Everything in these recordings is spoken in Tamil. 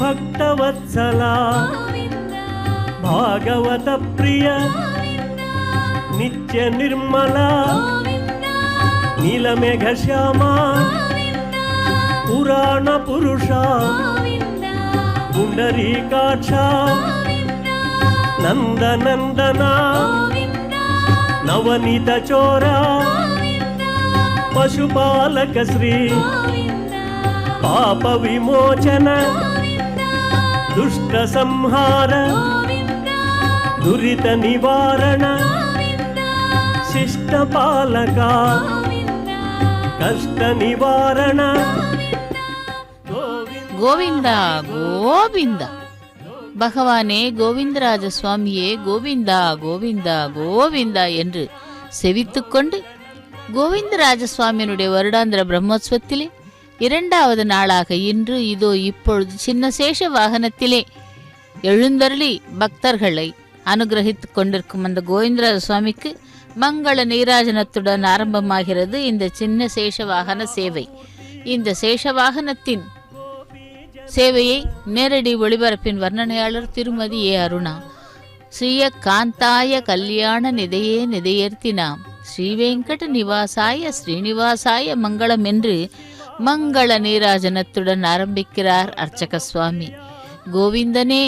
ಭಕ್ತವತ್ಸಲ ಭಾಗವತ ಪ್ರಿಯ ನಿತ್ಯ ನಿರ್ಮಲ ನೀಲಮೇಘ ಶ್ಯಾಮ ಪುರಾಣ ಪುರುಷ ಪುಂಡರೀಕಾಕ್ಷ ನಂದನಂದನ ನವನೀತ ಚೋರ ಪಶುಪಾಲಕ ಶ್ರೀ ಪಾಪ ವಿಮೋಚನ ದುಷ್ಟ ಸಂಹಾರ ದುರಿತ ನಿವಾರಣ ಶಿಷ್ಟ ಪಾಲಕ ಕಷ್ಟ ನಿವಾರಣ ಗೋವಿಂದ ಗೋವಿಂದ. பகவானே கோவிந்தராஜ சுவாமியே கோவிந்தா கோவிந்தா கோவிந்தா என்று செவித்துக்கொண்டு கோவிந்தராஜ சுவாமியினுடைய வருடாந்திர பிரம்மோத்சவத்திலே 2வது நாளாக இன்று இதோ இப்பொழுது சின்ன சேஷ வாகனத்திலே எழுந்தருளி பக்தர்களை அனுகிரகித்துக் கொண்டிருக்கும் அந்த கோவிந்தராஜ சுவாமிக்கு மங்கள நீராஜனத்துடன் ஆரம்பமாகிறது இந்த சின்ன சேஷ வாகன சேவை. இந்த சேஷ வாகனத்தின் சேவையை நேரடி ஒளிபரப்பின் வர்ணனையாளர் திருமதி ஏ அருணா. ஸ்ரீய காந்தாய கல்யாண நிதையே நிதையர்த்தினாம் ஸ்ரீவேங்கட நிவாசாய ஸ்ரீனிவாசாய மங்களம் என்று மங்கள நீராஜனத்துடன் ஆரம்பிக்கிறார் அர்ச்சக சுவாமி. கோவிந்தனே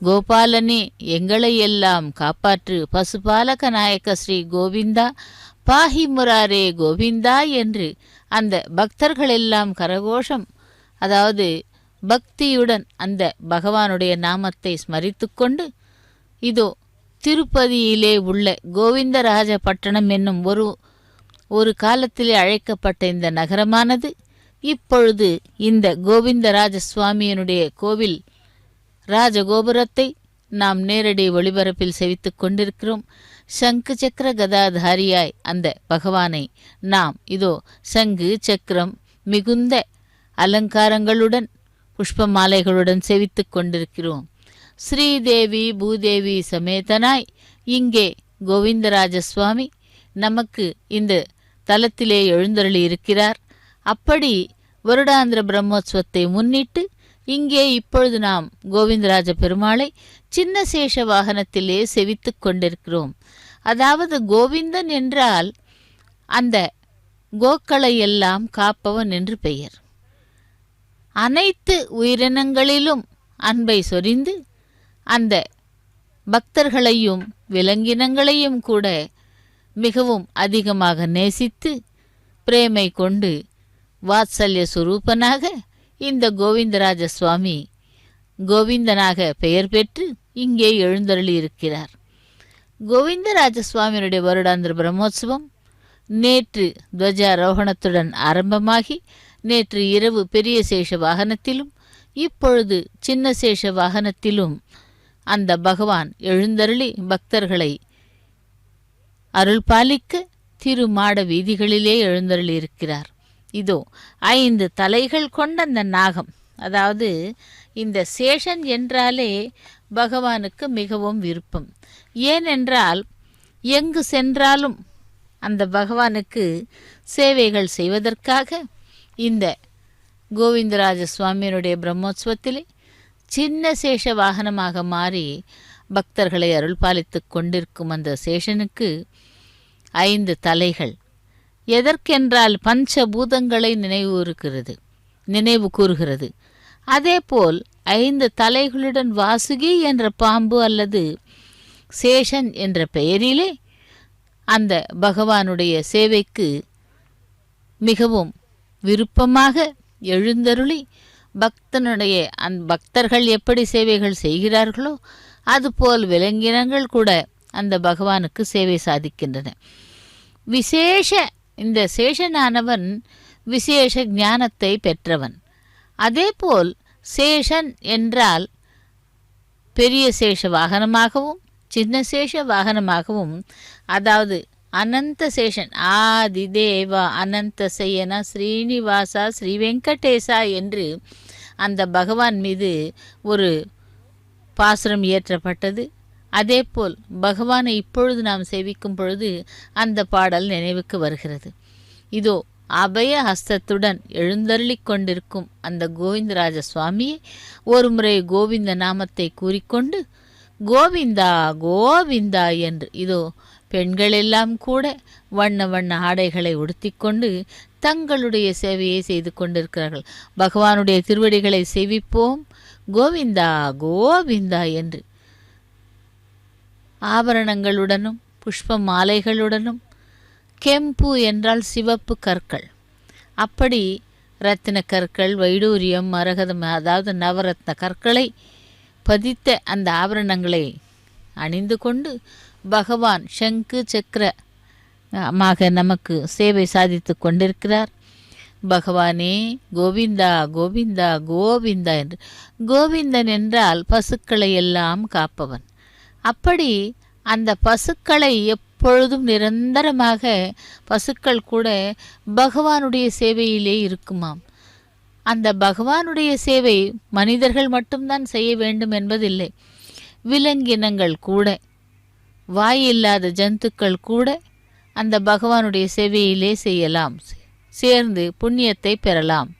கோபாலனே எங்களை எல்லாம் காப்பாற்று, பசுபாலக நாயக்க ஸ்ரீ கோவிந்தா பாஹி முராரே கோவிந்தா என்று அந்த பக்தர்கள் எல்லாம் கரகோஷம், அதாவது பக்தியுடன் அந்த பகவானுடைய நாமத்தை ஸ்மரித்து கொண்டு இதோ திருப்பதியிலே உள்ள கோவிந்தராஜ பட்டணம் என்னும் ஒரு காலத்திலே அழைக்கப்பட்ட இந்த நகரமானது இப்பொழுது இந்த கோவிந்தராஜ சுவாமியினுடைய கோவில் ராஜகோபுரத்தை நாம் நேரடி ஒளிபரப்பில் செவித்துக் கொண்டிருக்கிறோம். சங்கு சக்கர கதாதாரியாய் அந்த பகவானை நாம் இதோ சங்கு சக்கரம் மிகுந்த அலங்காரங்களுடன் புஷ்ப மாலைகளுடன் செவித்துக் கொண்டிருக்கிறோம். ஸ்ரீதேவி பூதேவி சமேதனாய் இங்கே கோவிந்தராஜ சுவாமி நமக்கு இந்த தலத்திலே எழுந்தருளி இருக்கிறார். அப்படி வருடாந்திர பிரம்மோத்சவத்தை முன்னிட்டு இங்கே இப்பொழுது நாம் கோவிந்தராஜ பெருமாளை சின்ன சேஷ வாகனத்திலே செவித்துக் கொண்டிருக்கிறோம். அதாவது கோவிந்தன் என்றால் அந்த கோக்களை எல்லாம் காப்பவன் என்று பெயர். அனைத்து உயிரினங்களிலும் அன்பை சொரிந்து அந்த பக்தர்களையும் விலங்கினங்களையும் கூட மிகவும் அதிகமாக நேசித்து பிரேமை கொண்டு வாத்சல்ய சுரூபனாக இந்த கோவிந்தராஜ சுவாமி கோவிந்தனாக பெயர் பெற்று இங்கே எழுந்தருளி இருக்கிறார். கோவிந்தராஜ சுவாமியினுடைய வருடாந்திர பிரம்மோத்சவம் நேற்று துவஜாரோகணத்துடன் ஆரம்பமாகி நேற்று இரவு பெரிய சேஷ வாகனத்திலும் இப்பொழுது சின்ன சேஷ வாகனத்திலும் அந்த பகவான் எழுந்தருளி பக்தர்களை அருள் பாலிக்க திருமாட வீதிகளிலே எழுந்தருளி இருக்கிறார். இதோ 5 தலைகள் கொண்ட அந்த நாகம், அதாவது இந்த சேஷன் என்றாலே பகவானுக்கு மிகவும் விருப்பம். ஏனென்றால் எங்கு சென்றாலும் அந்த பகவானுக்கு சேவைகள் செய்வதற்காக இந்த கோவிந்தராஜ சுவாமியினுடைய பிரம்மோத்சவத்திலே சின்ன சேஷ வாகனமாக மாறி பக்தர்களை அருள் பாலித்து கொண்டிருக்கும் அந்த சேஷனுக்கு 5 தலைகள். எதற்கென்றால் பஞ்சபூதங்களை நினைவு கூறுகிறது. அதேபோல் 5 தலைகளுடன் வாசுகி என்ற பாம்பு அல்லது சேஷன் என்ற பெயரிலே அந்த பகவானுடைய சேவைக்கு மிகவும் விருப்பமாக எழுந்தருளி பக்தர்கள் எப்படி சேவைகள் செய்கிறார்களோ அதுபோல் விலங்கினங்கள் கூட அந்த பகவானுக்கு சேவை சாதிக்கின்றன. இந்த சேஷனானவன் விசேஷ ஞானத்தை பெற்றவன். அதேபோல் சேஷன் என்றால் பெரிய சேஷ வாகனமாகவும் சின்ன சேஷ வாகனமாகவும், அதாவது அனந்த சேஷன் ஆதி தேவா அனந்த சயனா ஸ்ரீனிவாசா ஸ்ரீ வெங்கடேசா என்று அந்த பகவான் மீது ஒரு பாசுரம் இயற்றப்பட்டது. அதேபோல் பகவானை இப்பொழுது நாம் சேவிக்கும் பொழுது அந்த பாடல் நினைவுக்கு வருகிறது. இதோ அபய ஹஸ்தத்துடன் எழுந்தருளிக் கொண்டிருக்கும் அந்த கோவிந்தராஜ சுவாமியை ஒரு முறை கோவிந்த நாமத்தை கூறிக்கொண்டு கோவிந்தா கோவிந்தா என்று இதோ பெண்களெல்லாம் கூட வண்ண வண்ண ஆடைகளை உடுத்திக்கொண்டு தங்களுடைய சேவையை செய்து கொண்டிருக்கிறார்கள். பகவானுடைய திருவடிகளை சேவிப்போம், கோவிந்தா கோவிந்தா என்று ஆபரணங்களுடனும் புஷ்ப மாலைகளுடனும். கெம்பு என்றால் சிவப்பு கற்கள், அப்படி இரத்தின கற்கள், வைடூரியம், மரகதம், அதாவது நவரத்ன கற்களை பதித்த அந்த ஆபரணங்களை அணிந்து கொண்டு பகவான் சங்கு சக்கரமாக நமக்கு சேவை சாதித்து கொண்டிருக்கிறார். பகவானே கோவிந்தா கோவிந்தா கோவிந்தா என்று. கோவிந்தன் என்றால் பசுக்களை எல்லாம் காப்பவன். அப்படி அந்த பசுக்களை எப்பொழுதும் நிரந்தரமாக பசுக்கள் கூட பகவானுடைய சேவையிலே இருக்குமாம். அந்த பகவானுடைய சேவை மனிதர்கள் மட்டும்தான் செய்ய வேண்டும் என்பதில்லை. விலங்கினங்கள் கூட, வாயில்லாத ஜந்துக்கள் கூட அந்த பகவானுடைய சேவையிலே செய்யலாம், சேர்ந்து புண்ணியத்தை பெறலாம்.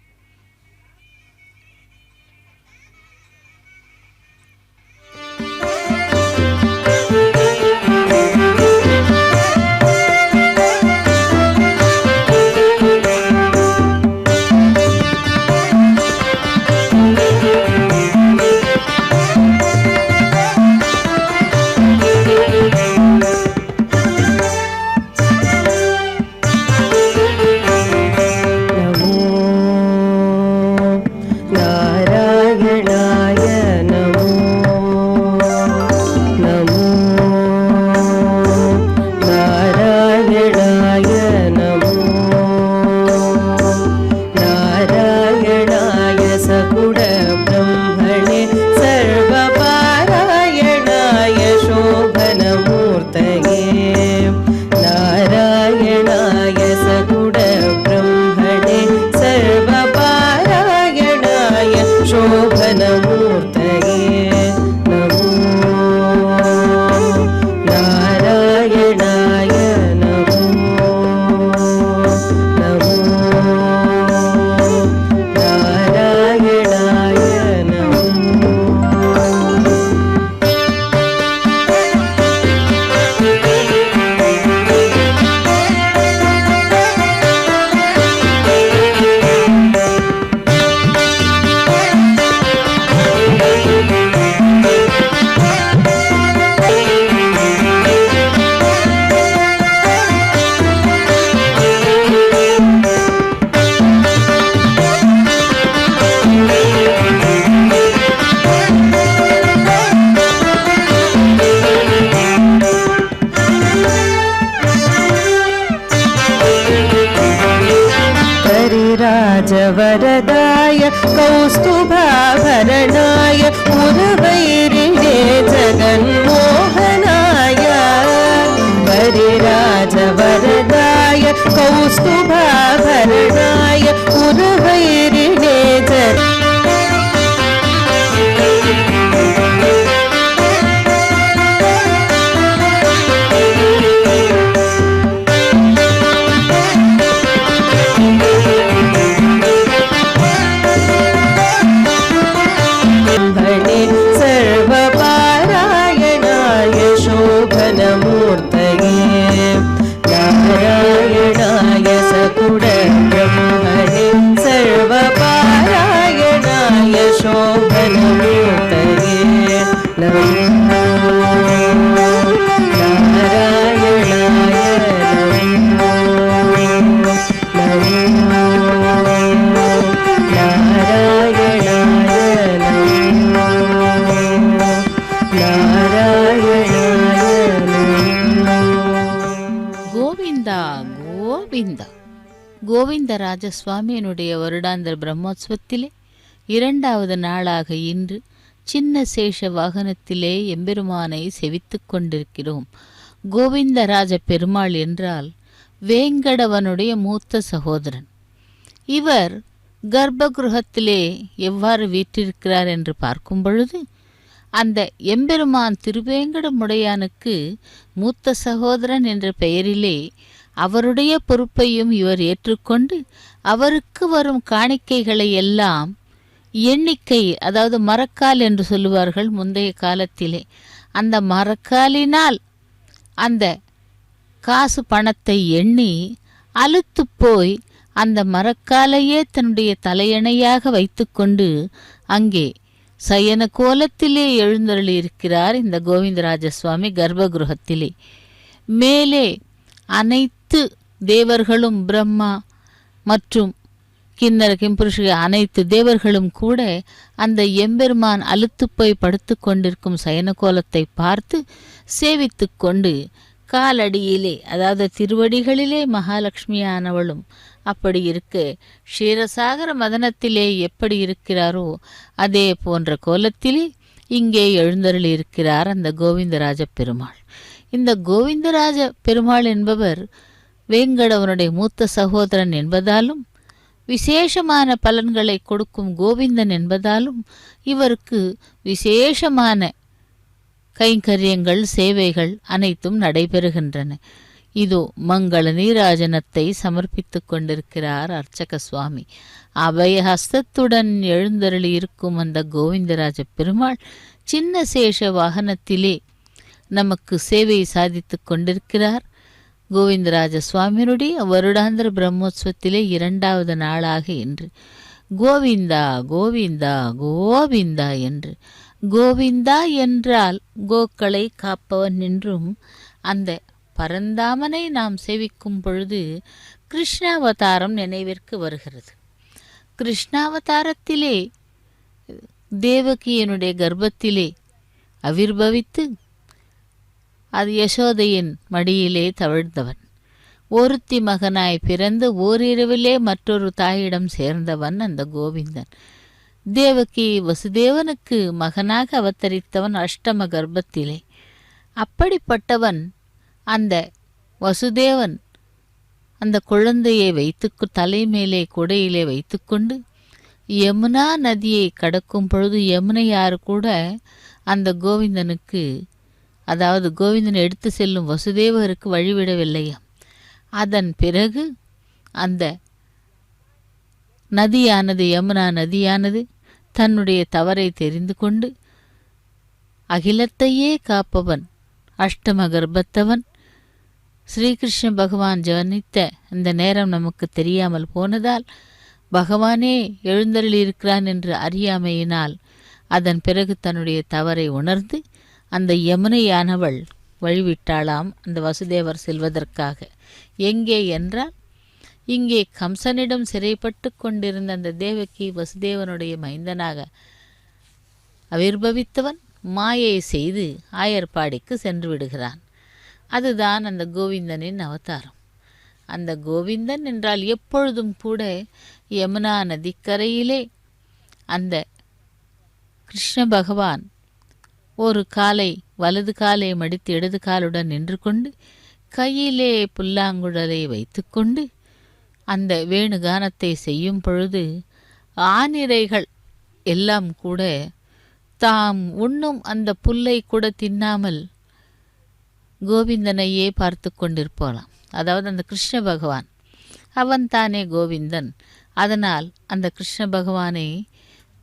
वरदाय कौस्तुभाभरणाय उर्वैरिणे जगन्मोहनाय परिराजवरदाय कौस्तुभाभरणाय उर्वैरिणे கோவிந்தராஜசுவாமியினுடைய வருடாந்திர பிரம்மோற்சவத்திலே 2வது நாளாக இன்று சின்ன சேஷ வாகனத்திலே எம்பெருமானை செவித்து கொண்டிருக்கிறோம். கோவிந்தராஜ பெருமாள் என்றால் வேங்கடவனுடைய மூத்த சகோதரன். இவர் கர்ப்பகிருஹத்திலே எவ்வாறு வீற்றிருக்கிறார் என்று பார்க்கும் பொழுது, அந்த எம்பெருமான் திருவேங்கடமுடையானுக்கு மூத்த சகோதரன் என்ற பெயரிலே அவருடைய பொறுப்பையும் இவர் ஏற்றுக்கொண்டு அவருக்கு வரும் காணிக்கைகளை எல்லாம் எண்ணிக்கை, அதாவது மரக்கால் என்று சொல்லுவார்கள் முந்தைய காலத்திலே, அந்த மரக்காலினால் அந்த காசு பணத்தை எண்ணி அலுத்து போய் அந்த மரக்காலையே தன்னுடைய தலையணையாக வைத்துக்கொண்டு அங்கே சயன கோலத்திலே எழுந்தருளியிருக்கிறார் இந்த கோவிந்தராஜ சுவாமி கர்ப்பகிருஹத்திலே. மேலே அனைத்து தேவர்களும், பிரம்மா மற்றும் கிண்ணற கிம்புருஷ அனைத்து தேவர்களும் கூட அந்த எம்பெருமான் அலுத்து போய் படுத்து கொண்டிருக்கும் சயன கோலத்தை பார்த்து சேவித்து கொண்டு காலடியிலே, அதாவது திருவடிகளிலே மகாலட்சுமியானவளும் அப்படி இருக்க க்ஷீரசாகர மதனத்திலே எப்படி இருக்கிறாரோ அதே போன்ற கோலத்திலே இங்கே எழுந்தருளி இருக்கிறார் அந்த கோவிந்தராஜ பெருமாள். இந்த கோவிந்தராஜ பெருமாள் என்பவர் வேங்கடவனுடைய மூத்த சகோதரன் என்பதாலும் விசேஷமான பலன்களை கொடுக்கும் கோவிந்தன் என்பதாலும் இவருக்கு விசேஷமான கைங்கரியங்கள், சேவைகள் அனைத்தும் நடைபெறுகின்றன. இதோ மங்கள நீராஜனத்தை சமர்ப்பித்து கொண்டிருக்கிறார் அர்ச்சக சுவாமி. அபயஹஸ்தத்துடன் எழுந்தருளி இருக்கும் அந்த கோவிந்தராஜ பெருமாள் சின்ன சேஷ வாகனத்திலே நமக்கு சேவை சாதித்து கொண்டிருக்கிறார். கோவிந்தராஜ சுவாமியினுடைய வருடாந்திர பிரம்மோற்சவத்திலே 2வது நாளாக இன்று கோவிந்தா கோவிந்தா கோவிந்தா என்று, கோவிந்தா என்றால் கோக்களை காப்பவன் என்றும், அந்த பரந்தாமனை நாம் சேவிக்கும் பொழுது கிருஷ்ணாவதாரம் நினைவிற்கு வருகிறது. கிருஷ்ணாவதாரத்திலே தேவகியனுடைய கர்ப்பத்திலே அவிர்பவித்து அது யசோதையின் மடியிலே தவழ்ந்தவன். ஒருத்தி மகனாய் பிறந்து ஓரிரவிலே மற்றொரு தாயிடம் சேர்ந்தவன் அந்த கோவிந்தன். தேவகி வசுதேவனுக்கு மகனாக அவதரித்தவன் அஷ்டம கர்ப்பத்திலே. அப்படிப்பட்டவன் அந்த வசுதேவன் அந்த குழந்தையை வைத்து தலைமேலே குடையிலே வைத்துக்கொண்டு யமுனா நதியை கடக்கும் பொழுது யமுனையார் கூட அந்த கோவிந்தனுக்கு, அதாவது கோவிந்தனை எடுத்து செல்லும் வசுதேவருக்கு வழிவிடவில்லையாம். அதன் பிறகு அந்த நதியானது, யமுனா நதியானது தன்னுடைய தவறை தெரிந்து கொண்டு அகிலத்தையே காப்பவன் அஷ்டம கர்ப்பத்தவன் ஸ்ரீகிருஷ்ண பகவான் ஜனித்த அந்த நேரம் நமக்கு தெரியாமல் போனதால் பகவானே எழுந்தருளியிருக்கிறான் என்று அறியாமையினால் அதன் பிறகு தன்னுடைய தவறை உணர்ந்து அந்த யமுனையானவள் வழிவிட்டாளாம் அந்த வசுதேவர் செல்வதற்காக. எங்கே என்றால் இங்கே கம்சனிடம் சிறைப்பட்டு கொண்டிருந்த அந்த தேவகி வசுதேவனுடைய மைந்தனாக அவிர்பவித்தவன் மாயை செய்து ஆயர்பாடிக்கு சென்று விடுகிறான். அதுதான் அந்த கோவிந்தனின் அவதாரம். அந்த கோவிந்தன் என்றால் எப்பொழுதும் கூட யமுனா நதிக்கரையிலே அந்த கிருஷ்ண பகவான் ஒரு காலை வலது காலை மடித்து இடது காலுடன் நின்று கொண்டு கையிலே புல்லாங்குழலை வைத்துக்கொண்டு அந்த வேணுகானத்தை செய்யும் பொழுது ஆனிரைகள் எல்லாம் கூட தாம் உண்ணும் அந்த புல்லை கூட தின்னாமல் கோவிந்தனையே பார்த்து கொண்டிருப்போலாம். அதாவது அந்த கிருஷ்ண பகவான் அவன் தானே கோவிந்தன். அதனால் அந்த கிருஷ்ண பகவானை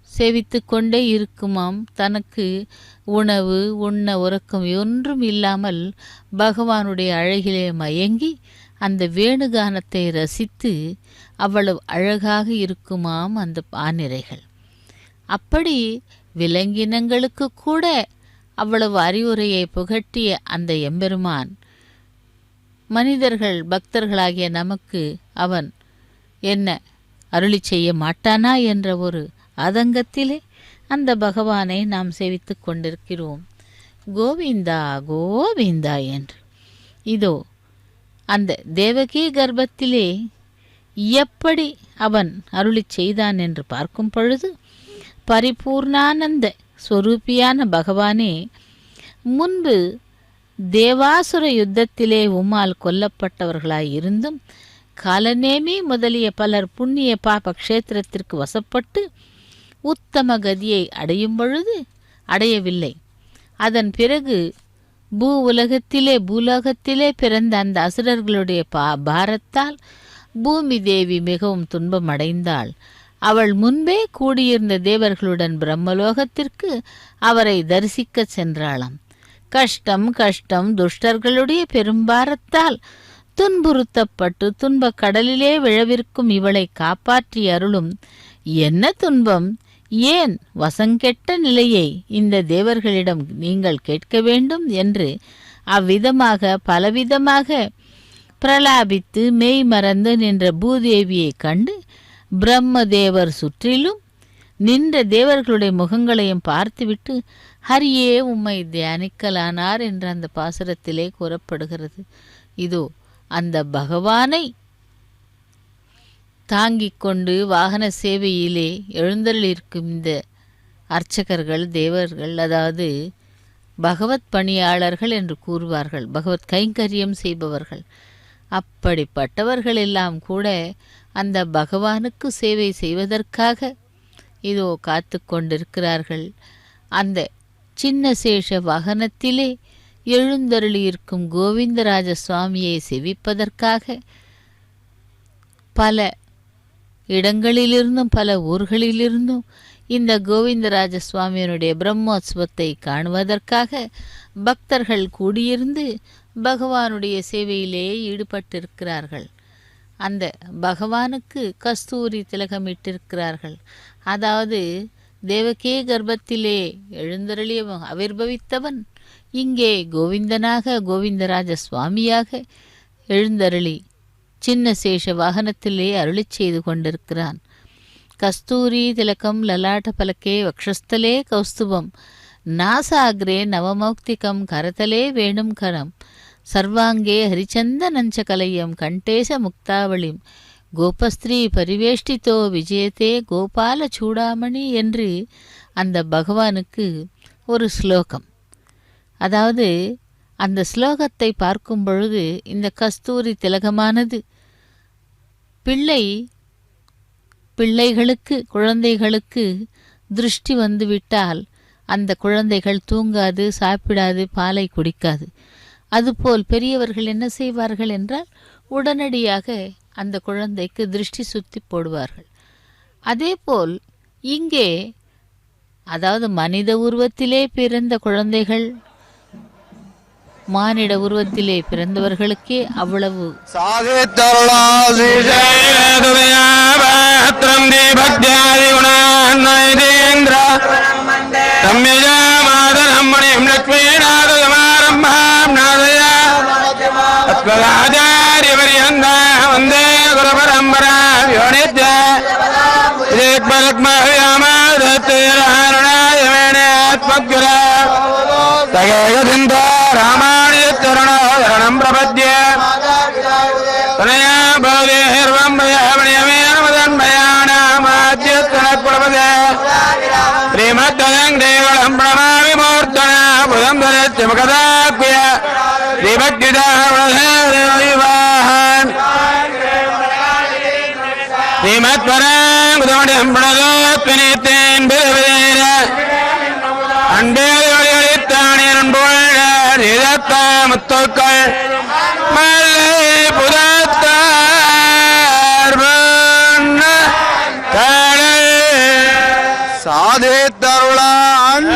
சேவித்து கொண்டே இருக்குமாம். தனக்கு உணவு உண்ண உறக்கம் ஒன்றும் இல்லாமல் பகவானுடைய அழகிலே மயங்கி அந்த வேணுகானத்தை ரசித்து அவ்வளவு அழகாக இருக்குமாம் அந்த ஆனிரைகள். அப்படி விலங்கினங்களுக்கு கூட அவ்வளவு அறிவுரையை புகட்டிய அந்த எம்பெருமான் மனிதர்கள் பக்தர்களாகிய நமக்கு அவன் என்ன அருளி செய்ய மாட்டானா என்ற ஒரு ஆதங்கத்திலே அந்த பகவானை நாம் சேவித்து கொண்டிருக்கிறோம். கோவிந்தா கோவிந்தா என்று. இதோ அந்த தேவகி கர்ப்பத்திலே எப்படி அவன் அருளி செய்தான் என்று பார்க்கும் பொழுது பரிபூர்ணானந்த ஸ்வரூபியான பகவானே முன்பு தேவாசுர யுத்தத்திலே உம்மால் கொல்லப்பட்டவர்களாயிருந்தும் காலநேமி முதலிய பலர் புண்ணிய பாப க்ஷேத்திரத்திற்கு வசப்பட்டு உத்தம கதியை அடையும் பொழுது அடையவில்லை. அதன் பிறகு பூலோகத்திலே பிறந்த அந்த அசுரர்களுடைய பாரத்தால் பூமி தேவி மிகவும் துன்பம் அடைந்தாள். அவள் முன்பே கூடியிருந்த தேவர்களுடன் பிரம்மலோகத்திற்கு அவரை தரிசிக்க சென்றாளாம். கஷ்டம் கஷ்டம், துஷ்டர்களுடைய பெரும்பாரத்தால் துன்புறுத்தப்பட்டு துன்பக் கடலிலே விழவிருக்கும் இவளை காப்பாற்றி அருளும். என்ன துன்பம், ஏன் வசங்கெட்ட நிலையை இந்த தேவர்களிடம் நீங்கள் கேட்க வேண்டும் என்று அவ்விதமாக பலவிதமாக பிரலாபித்து மெய் மறந்து நின்ற பூதேவியை கண்டு பிரம்மதேவர் சுற்றிலும் நின்ற தேவர்களுடைய முகங்களையும் பார்த்துவிட்டு ஹரியே உம்மை தியானிக்கலானார் என்ற அந்த பாசுரத்திலே கூறப்படுகிறது. இதோ அந்த பகவானை தாங்கிக் கொண்டு வாகன சேவையிலே எழுந்தருளிருக்கும் இந்த அர்ச்சகர்கள், தேவர்கள், அதாவது பகவத் பணியாளர்கள் என்று கூறுவார்கள், பகவத் கைங்கரியம் செய்பவர்கள். அப்படிப்பட்டவர்கள் எல்லாம் கூட அந்த பகவானுக்கு சேவை செய்வதற்காக இதோ காத்து கொண்டிருக்கிறார்கள். அந்த சின்ன சேஷ வாகனத்திலே எழுந்தருளியிருக்கும் கோவிந்தராஜ சுவாமியை செவிப்பதற்காக பல இடங்களிலிருந்தும் பல ஊர்களிலிருந்தும் இந்த கோவிந்தராஜ சுவாமியினுடைய பிரம்மோத்சவத்தை காணுவதற்காக பக்தர்கள் கூடியிருந்து பகவானுடைய சேவையிலே ஈடுபட்டிருக்கிறார்கள். அந்த பகவானுக்கு கஸ்தூரி திலகமிட்டிருக்கிறார்கள். அதாவது தேவகே கர்ப்பத்திலே எழுந்தருளிய ஆவிர்பவித்தவன் இங்கே கோவிந்தனாக கோவிந்தராஜ சுவாமியாக எழுந்தருளி சின்ன சேஷ வாகனத்திலே அருளிச் செய்து கொண்டிருக்கிறான். கஸ்தூரி திலகம் லலாட்ட பலக்கே வக்ஷஸ்தலே கௌஸ்துபம் நாசாகிரே நவமௌக்திகம் கரதலே வேணும் கரம் சர்வாங்கே ஹரிச்சந்தனஞ்ச கலையம் கண்டேச முக்தாவளிம் கோபஸ்திரீ பரிவேஷ்டித்தோ விஜயத்தே கோபால சூடாமணி என்று அந்த பகவானுக்கு ஒரு ஸ்லோகம். அதாவது அந்த ஸ்லோகத்தை பார்க்கும் பொழுது இந்த கஸ்தூரி திலகமானது பிள்ளைகளுக்கு குழந்தைகளுக்கு திருஷ்டி வந்துவிட்டால் அந்த குழந்தைகள் தூங்காது, சாப்பிடாது, பாலை குடிக்காது. அதுபோல் பெரியவர்கள் என்ன செய்வார்கள் என்றால் உடனடியாக அந்த குழந்தைக்கு திருஷ்டி சுத்தி போடுவார்கள். அதேபோல் இங்கே அதாவது மனித உருவத்திலே பிறந்த குழந்தைகள் மானிட உருவத்திலே பிறந்தவர்களுக்கே அவ்வளவு ராமாயணம் பிரபத்ய ஸ்ரீமத்தம் தேவளம் பிரமாவி மூர்த்தன புதம் தரத்திமுகதாக்குய ஸ்ரீபக்திதாவான் ஸ்ரீமத்வரம் பிணித்தேன் அன்பேலித்தானியன் புகழ் இதத்த முத்துக்கள் மல்லை புதத்தார் சாதித்தருளான்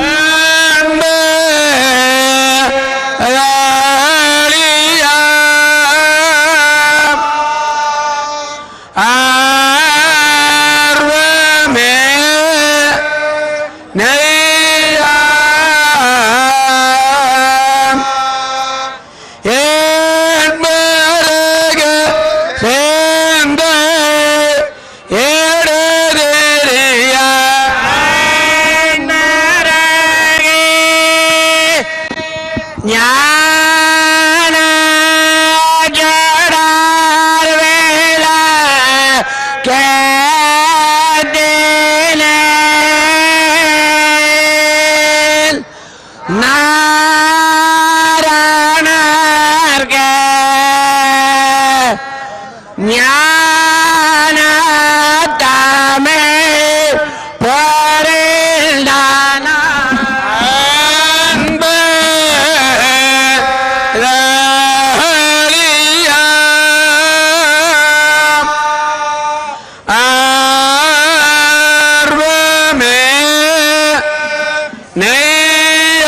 நெய்ய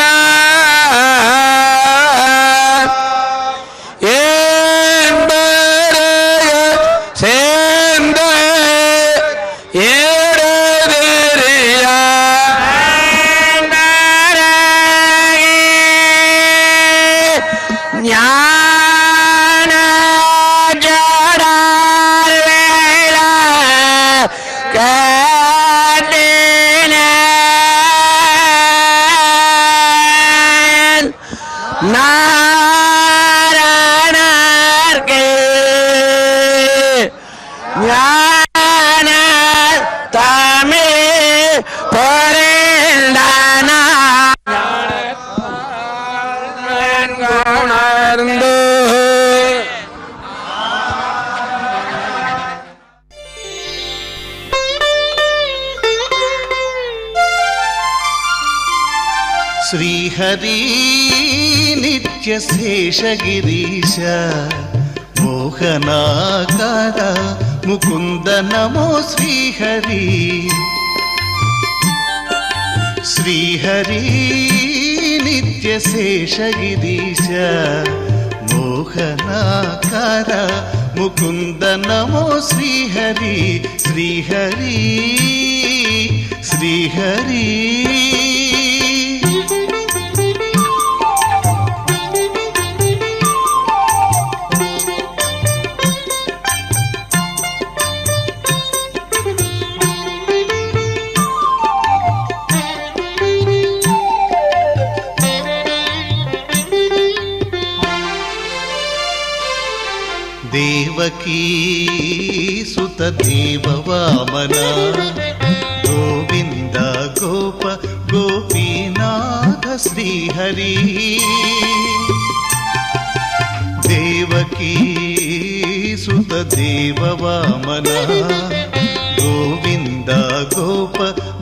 சேர்ந்த ஏடெறியா ஞான ஜடார் வேள கட்டின நாரணர்க்கு ஞான தமிழ் பொருந்தான உணர்ந்து శ్రీహరి నిత్య శేషగిరీశ మోహనాకార ముకుంద నమో శ్రీహరి శ్రీహరి నిత్య శేషగిరీశ మోహనాకార ముకుంద నమో శ్రీహరి శ్రీహరి శ్రీహరి దేవకీ సుత దేవ వామన గోవింద గోప గోపీనాథ శ్రీహరి దేవకీ సుత దేవ వామన గోవింద గోప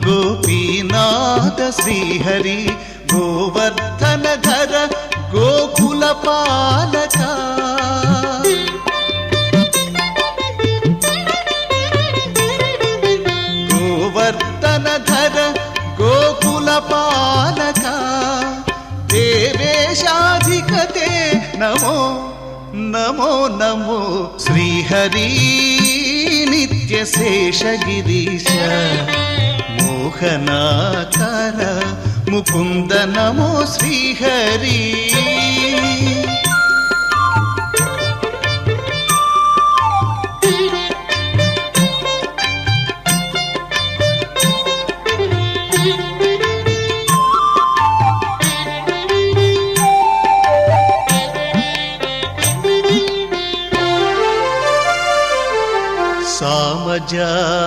గోపీనాథ శ్రీహరి గోవర్ధన ధర గోకుల పాలక ధర గోకుల పాలక దేవేశాధికతే నమో నమో నమో శ్రీహరి నిత్య శేషగిరీశ మోహనాకార ముకుంద నమో శ్రీహరి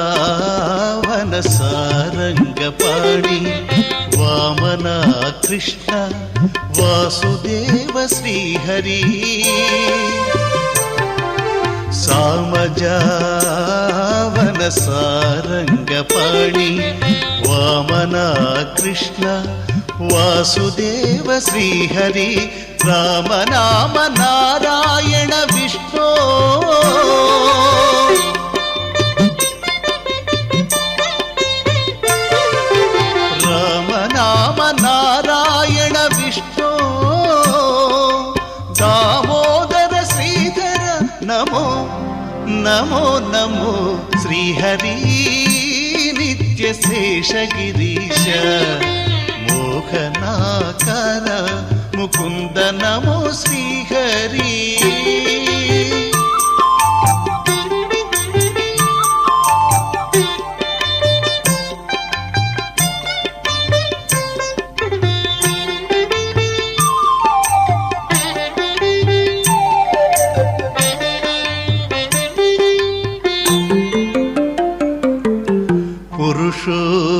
సామజావన సారంగపాణి వామన కృష్ణ వాసుదేవ శ్రీహరి సామజావన సారంగపాణి వామన కృష్ణ వాసుదేవ శ్రీహరి రామనామ నారాయణ విష్ణు రామనామ నారాయణ విష్ణు దామోదర శ్రీధర నమో నమో నమో శ్రీహరి నిత్య శేషగిరీశ మోహనాకార ముకుంద నమో శ్రీహరి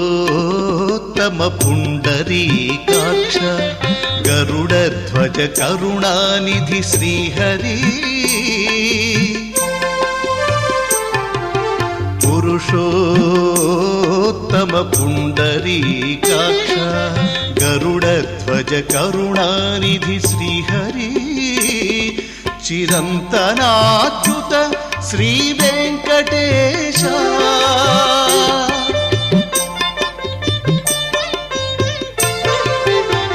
పురుషోత్తమ పుండరీకాక్ష గరుడధ్వజ కరుణానిధి శ్రీహరి పురుషోత్తమ పుండరీకాక్ష గరుడధ్వజ కరుణానిధి శ్రీహరి చిరంతనాచ్యుత శ్రీ వెంకటేశ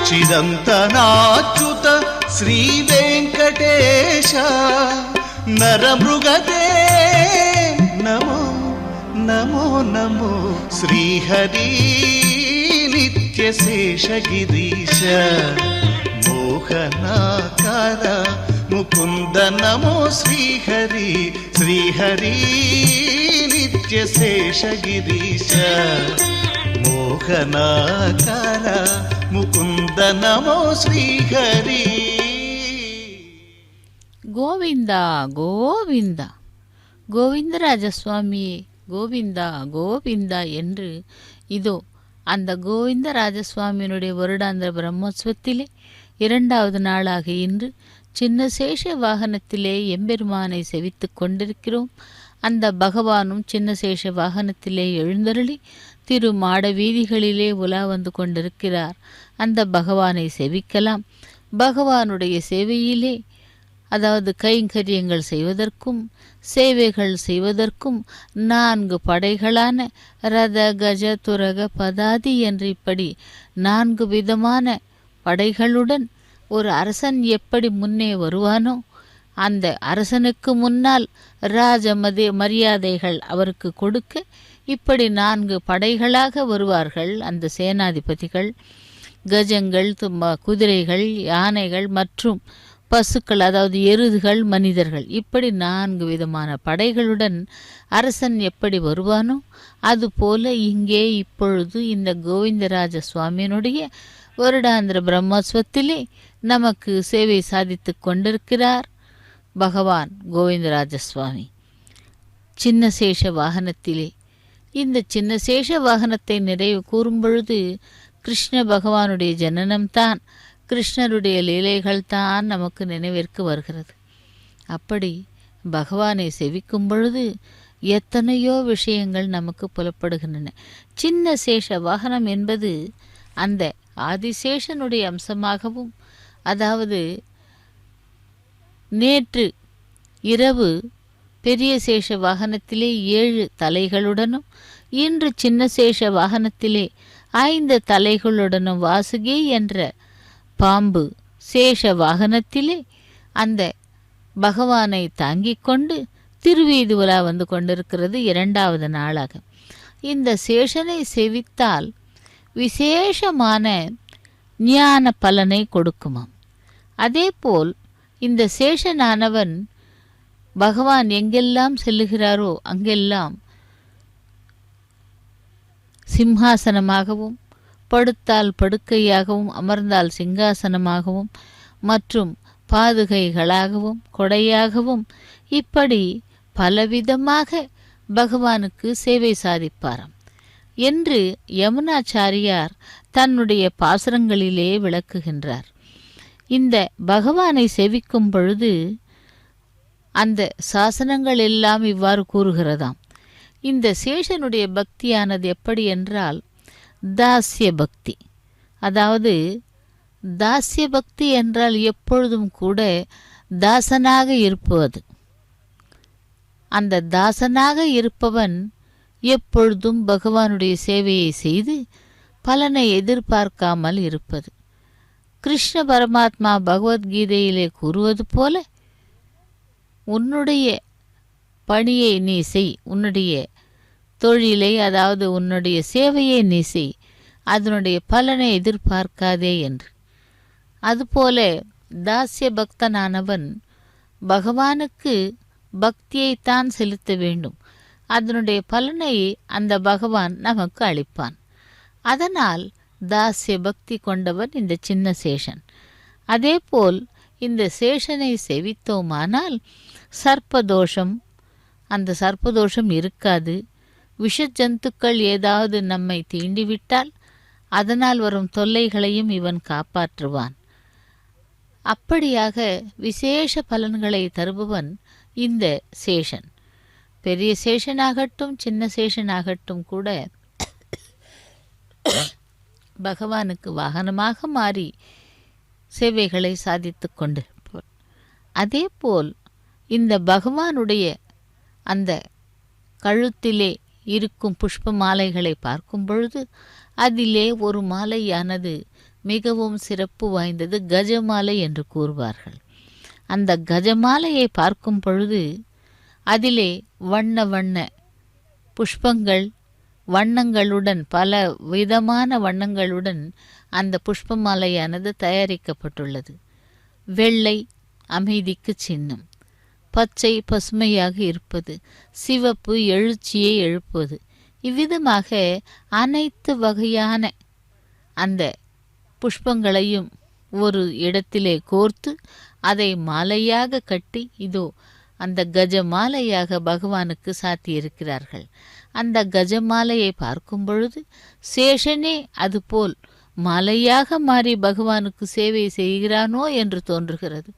ಚಿರಂತನಾಚ್ಯುತ ಶ್ರೀ ವೆಂಕಟೇಶ ನರಮೃಗದೇ ನಮೋ ನಮೋ ನಮೋ ಶ್ರೀಹರಿ ನಿತ್ಯ ಶೇಷಗಿರೀಶ ಮೋಹನಾಕಾರ ಮುಕುಂದ ನಮೋ ಶ್ರೀಹರಿ ಶ್ರೀಹರಿ ನಿತ್ಯ ಶೇಷಗಿರೀಶ ಮೋಹನಾಕಾರ ಮುಕುಂದ ನಮೋ ಶ್ರೀಹರಿ. கோவிந்தா கோவிந்தா கோவிந்தராஜசுவாமியே கோவிந்தா கோவிந்தா என்று இதோ அந்த கோவிந்தராஜசுவாமியினுடைய வருடாந்திர பிரம்மோற்சவத்திலே 2வது நாளாக இன்று சின்ன சேஷ வாகனத்திலே எம்பெருமானை செவித்து கொண்டிருக்கிறோம். அந்த பகவானும் சின்ன சேஷ வாகனத்திலே எழுந்தருளி திரு மாட வீதிகளிலே உலா வந்து கொண்டிருக்கிறார். அந்த பகவானை செவிக்கலாம். பகவானுடைய சேவையிலே அதாவது கைங்கரியங்கள் செய்வதற்கும் சேவைகள் செய்வதற்கும் 4 படைகளான ரத கஜ துரக பதாதி என்று இப்படி 4 விதமான படைகளுடன் ஒரு அரசன் எப்படி முன்னே வருவானோ அந்த அரசனுக்கு முன்னால் மரியாதைகள் அவருக்கு கொடுக்க இப்படி 4 படைகளாக வருவார்கள் அந்த சேனாதிபதிகள். கஜங்கள், குதிரைகள், யானைகள் மற்றும் பசுக்கள் அதாவது எருதுகள், மனிதர்கள் இப்படி 4 விதமான படைகளுடன் அரசன் எப்படி வருவானோ அதுபோல இங்கே இப்பொழுது இந்த கோவிந்தராஜ சுவாமியினுடைய வருடாந்திர பிரம்மோற்சவத்திலே நமக்கு சேவை சாதித்து கொண்டிருக்கிறார் பகவான் கோவிந்தராஜ சுவாமி சின்ன சேஷ வாகனத்திலே. இந்த சின்ன சேஷ வாகனத்தை நிறைவு கூறும் பொழுது கிருஷ்ண பகவானுடைய ஜனனம்தான், கிருஷ்ணருடைய லீலைகள் தான் நமக்கு நினைவிற்கு வருகிறது. அப்படி பகவானை செவிக்கும் பொழுது எத்தனையோ விஷயங்கள் நமக்கு புலப்படுகின்றன. சின்ன சேஷ வாகனம் என்பது அந்த ஆதிசேஷனுடைய அம்சமாகவும், அதாவது நேற்று இரவு பெரிய சேஷ வாகனத்திலே 7 தலைகளுடனும் இன்று சின்ன சேஷ வாகனத்திலே 5 தலைகளுடனும் வாசுகி என்ற பாம்பு சேஷ வாகனத்திலே அந்த பகவானை தாங்கிக் கொண்டு திருவீதி உலா வந்து கொண்டிருக்கிறது 2வது நாளாக. இந்த சேஷனை செவித்தால் விசேஷமான ஞான பலனை கொடுக்குமாம். அதேபோல் இந்த சேஷனானவன் பகவான் எங்கெல்லாம் செல்லுகிறாரோ அங்கெல்லாம் சிம்ஹாசனமாகவும், படுத்தால் படுக்கையாகவும், அமர்ந்தால் சிங்காசனமாகவும் மற்றும் பாதுகைகளாகவும் கொடையாகவும் இப்படி பலவிதமாக பகவானுக்கு சேவை சாதிப்பாராம் என்று யமுனாச்சாரியார் தன்னுடைய பாசுரங்களிலே விளக்குகின்றார். இந்த பகவானை செவிக்கும் பொழுது அந்த சாசனங்கள் எல்லாம் இவ்வாறு கூறுகிறதாம். இந்த சேஷனுடைய பக்தியானது எப்படி என்றால் தாஸ்ய பக்தி. அதாவது தாஸ்ய பக்தி என்றால் எப்பொழுதும் கூட தாசனாக இருப்பது. அந்த தாசனாக இருப்பவன் எப்பொழுதும் பகவானுடைய சேவையை செய்து பலனை எதிர்பார்க்காமல் இருப்பது. கிருஷ்ண பரமாத்மா பகவத்கீதையிலே கூறுவது போல உன்னுடைய பணியை நீ செய், உன்னுடைய தொழிலை அதாவது உன்னுடைய சேவையை நீ செய், அதனுடைய பலனை எதிர்பார்க்காதே என்று. அதுபோல தாஸ்ய பக்தனானவன் பகவானுக்கு பக்தியைத்தான் செலுத்த வேண்டும், அதனுடைய பலனை அந்த பகவான் நமக்கு அளிப்பான். அதனால் தாஸ்ய பக்தி கொண்டவன் இந்த சின்ன சேஷன். அதேபோல் இந்த சேஷனை செவித்தோமானால் சர்ப்பதோஷம், அந்த சர்ப்பதோஷம் இருக்காது. விஷ ஜந்துக்கள் ஏதாவது நம்மை தீண்டிவிட்டால் அதனால் வரும் தொல்லைகளையும் இவன் காப்பாற்றுவான். அப்படியாக விசேஷ பலன்களை தருபவன் இந்த சேஷன். பெரிய சேஷனாகட்டும் சின்ன சேஷனாகட்டும் கூட பகவானுக்கு வாகனமாக மாறி சேவைகளை சாதித்து கொண்டிருப்பார். அதேபோல் இந்த பகவானுடைய அந்த கழுத்திலே இருக்கும் புஷ்ப மாலைகளை பார்க்கும் பொழுது அதிலே ஒரு மாலையானது மிகவும் சிறப்பு வாய்ந்தது கஜமாலை என்று கூறுவார்கள். அந்த கஜமாலையை பார்க்கும் பொழுது அதிலே வண்ண வண்ண புஷ்பங்கள் வண்ணங்களுடன், பல விதமான வண்ணங்களுடன் அந்த புஷ்பமாலையானது தயாரிக்கப்பட்டுள்ளது. வெள்ளை அமைதிக்கு சின்னம், பச்சை பசுமையாக இருப்பது, சிவப்பு எழுச்சியை எழுப்புவது, இவ்விதமாக அனைத்து வகையான அந்த புஷ்பங்களையும் ஒரு இடத்திலே கோர்த்து அதை மாலையாக கட்டி இதோ அந்த கஜமாலையாக பகவானுக்கு சாத்தியிருக்கிறார்கள். அந்த கஜமாலையை பார்க்கும் பொழுது சேஷனே அதுபோல் மாலையாக மாறி பகவானுக்கு சேவை செய்கிறானோ என்று தோன்றுகிறது.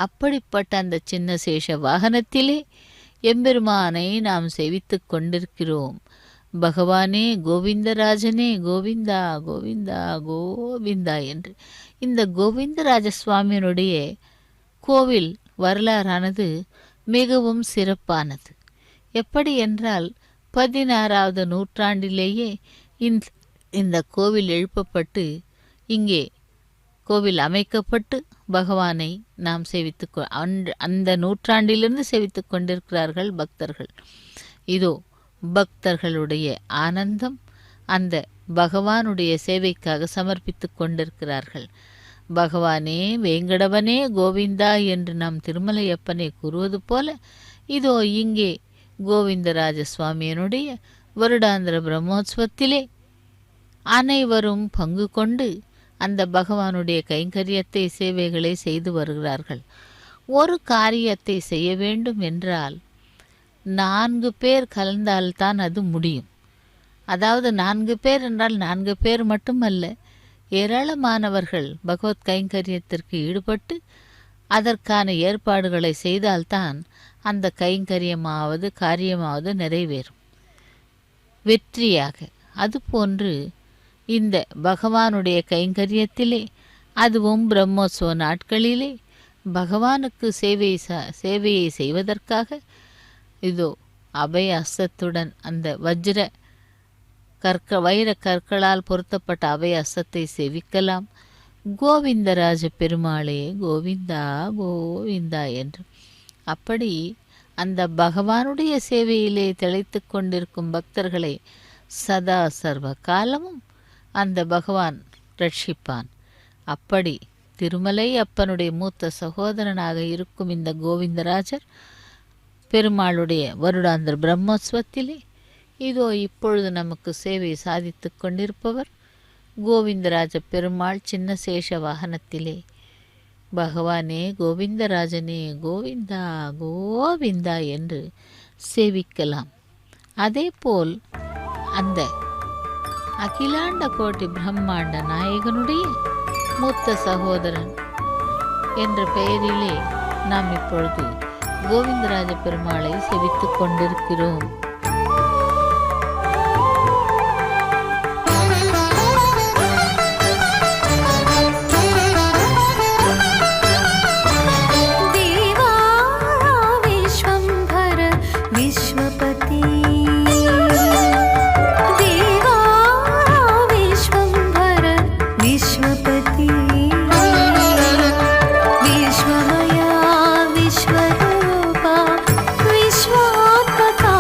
அப்படிப்பட்ட அந்த சின்ன சேஷ வாகனத்திலே எம்பெருமானை நாம் சேவித்து கொண்டிருக்கிறோம். பகவானே கோவிந்தராஜனே கோவிந்தா கோவிந்தா கோவிந்தா என்று. இந்த கோவிந்தராஜ சுவாமியினுடைய கோவில் வரலாறானது மிகவும் சிறப்பானது. எப்படி என்றால் 16வது நூற்றாண்டிலேயே இந்த கோவில் எழுப்பப்பட்டு இங்கே கோவில் அமைக்கப்பட்டு பகவானை நாம் சேவித்து அந்த நூற்றாண்டிலிருந்து சேவித்து கொண்டிருக்கிறார்கள் பக்தர்கள். இதோ பக்தர்களுடைய ஆனந்தம் அந்த பகவானுடைய சேவைக்காக சமர்ப்பித்து கொண்டிருக்கிறார்கள். பகவானே வேங்கடவனே கோவிந்தா என்று நாம் திருமலையப்பனை கூறுவது போல இதோ இங்கே கோவிந்தராஜ சுவாமியினுடைய வருடாந்திர பிரம்மோற்சவத்திலே அனைவரும் பங்கு கொண்டு அந்த பகவானுடைய கைங்கரியத்தை சேவைகளை செய்து வருகிறார்கள். ஒரு காரியத்தை செய்ய வேண்டும் என்றால் 4 பேர் கலந்தால்தான் அது முடியும். அதாவது 4 பேர் என்றால் 4 பேர் மட்டுமல்ல, ஏராளமானவர்கள் பகவத் கைங்கரியத்திற்கு ஈடுபட்டு அதற்கான ஏற்பாடுகளை செய்தால்தான் அந்த கைங்கரியமாவது காரியமாவது நிறைவேறும் வெற்றியாக. அதுபோன்று இந்த பகவானுடைய கைங்கரியத்திலே, அதுவும் பிரம்மோற்சவ நாட்களிலே பகவானுக்கு சேவையை செய்வதற்காக இதோ அபய அஸ்தத்துடன் அந்த வைர கற்களால் பொருத்தப்பட்ட அபய அஸ்தத்தை சேவிக்கலாம். கோவிந்தராஜ பெருமாளே கோவிந்தா கோவிந்தா என்று. அப்படி அந்த பகவானுடைய சேவையிலே திளைத்து கொண்டிருக்கும் பக்தர்களை சதா சர்வ காலமும் அந்த பகவான் ரட்சிப்பான். அப்படி திருமலை அப்பனுடைய மூத்த சகோதரனாக இருக்கும் இந்த கோவிந்தராஜர் பெருமாளுடைய வருடாந்திர பிரம்மோற்சவத்திலே இதோ இப்பொழுது நமக்கு சேவை சாதித்து கொண்டிருப்பவர் கோவிந்தராஜ பெருமாள் சின்ன சேஷ வாகனத்திலே. பகவானே கோவிந்தராஜனே கோவிந்தா கோவிந்தா என்று சேவிக்கலாம். அதேபோல் அந்த அகிலாண்ட கோட்டி பிரம்மாண்ட நாயகனுடைய மூத்த சகோதரன் என்ற பெயரிலே நாம் இப்பொழுது கோவிந்தராஜ பெருமாளை சேவித்து கொண்டிருக்கிறோம். विश्वमया विश्वरूपा विश्वात्मका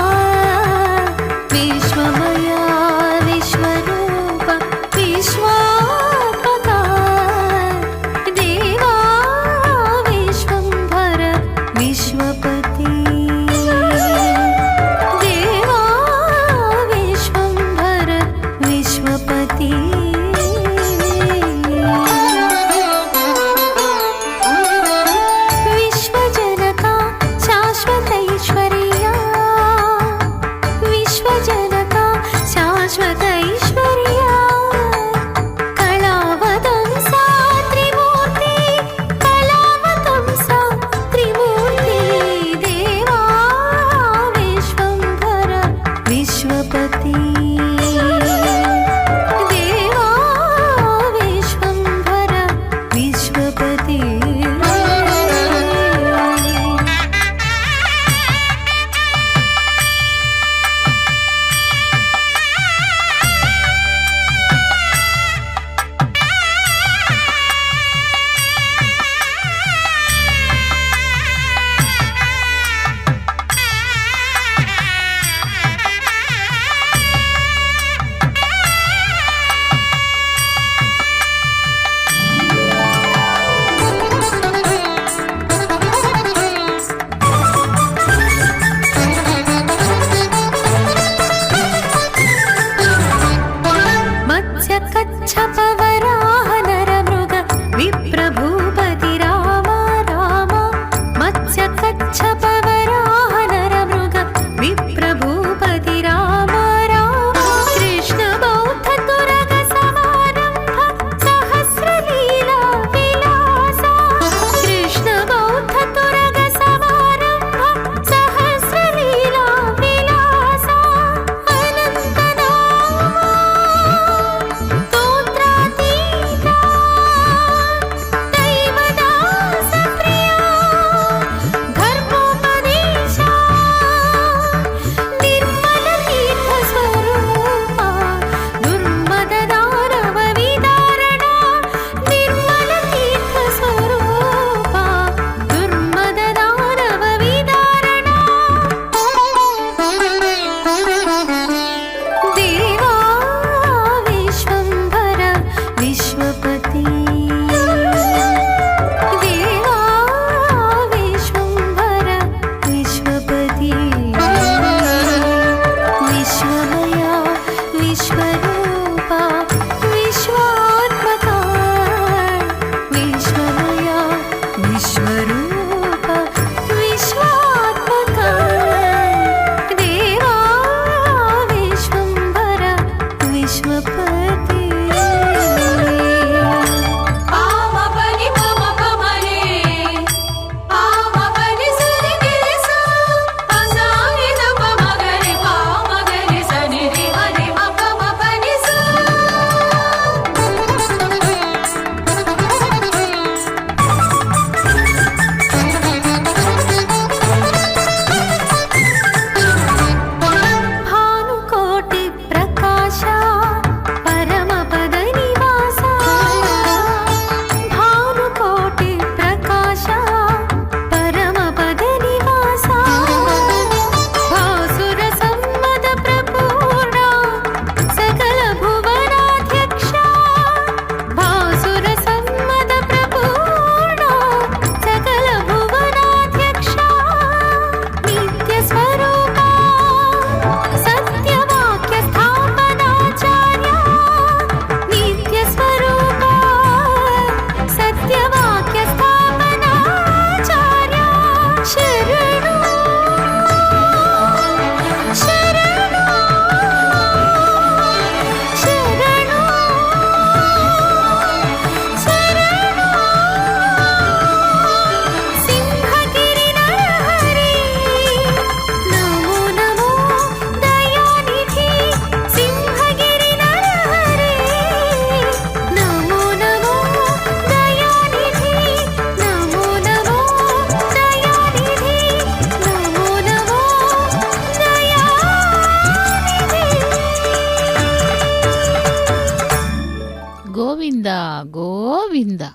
கோவிந்தா கோவிந்தா.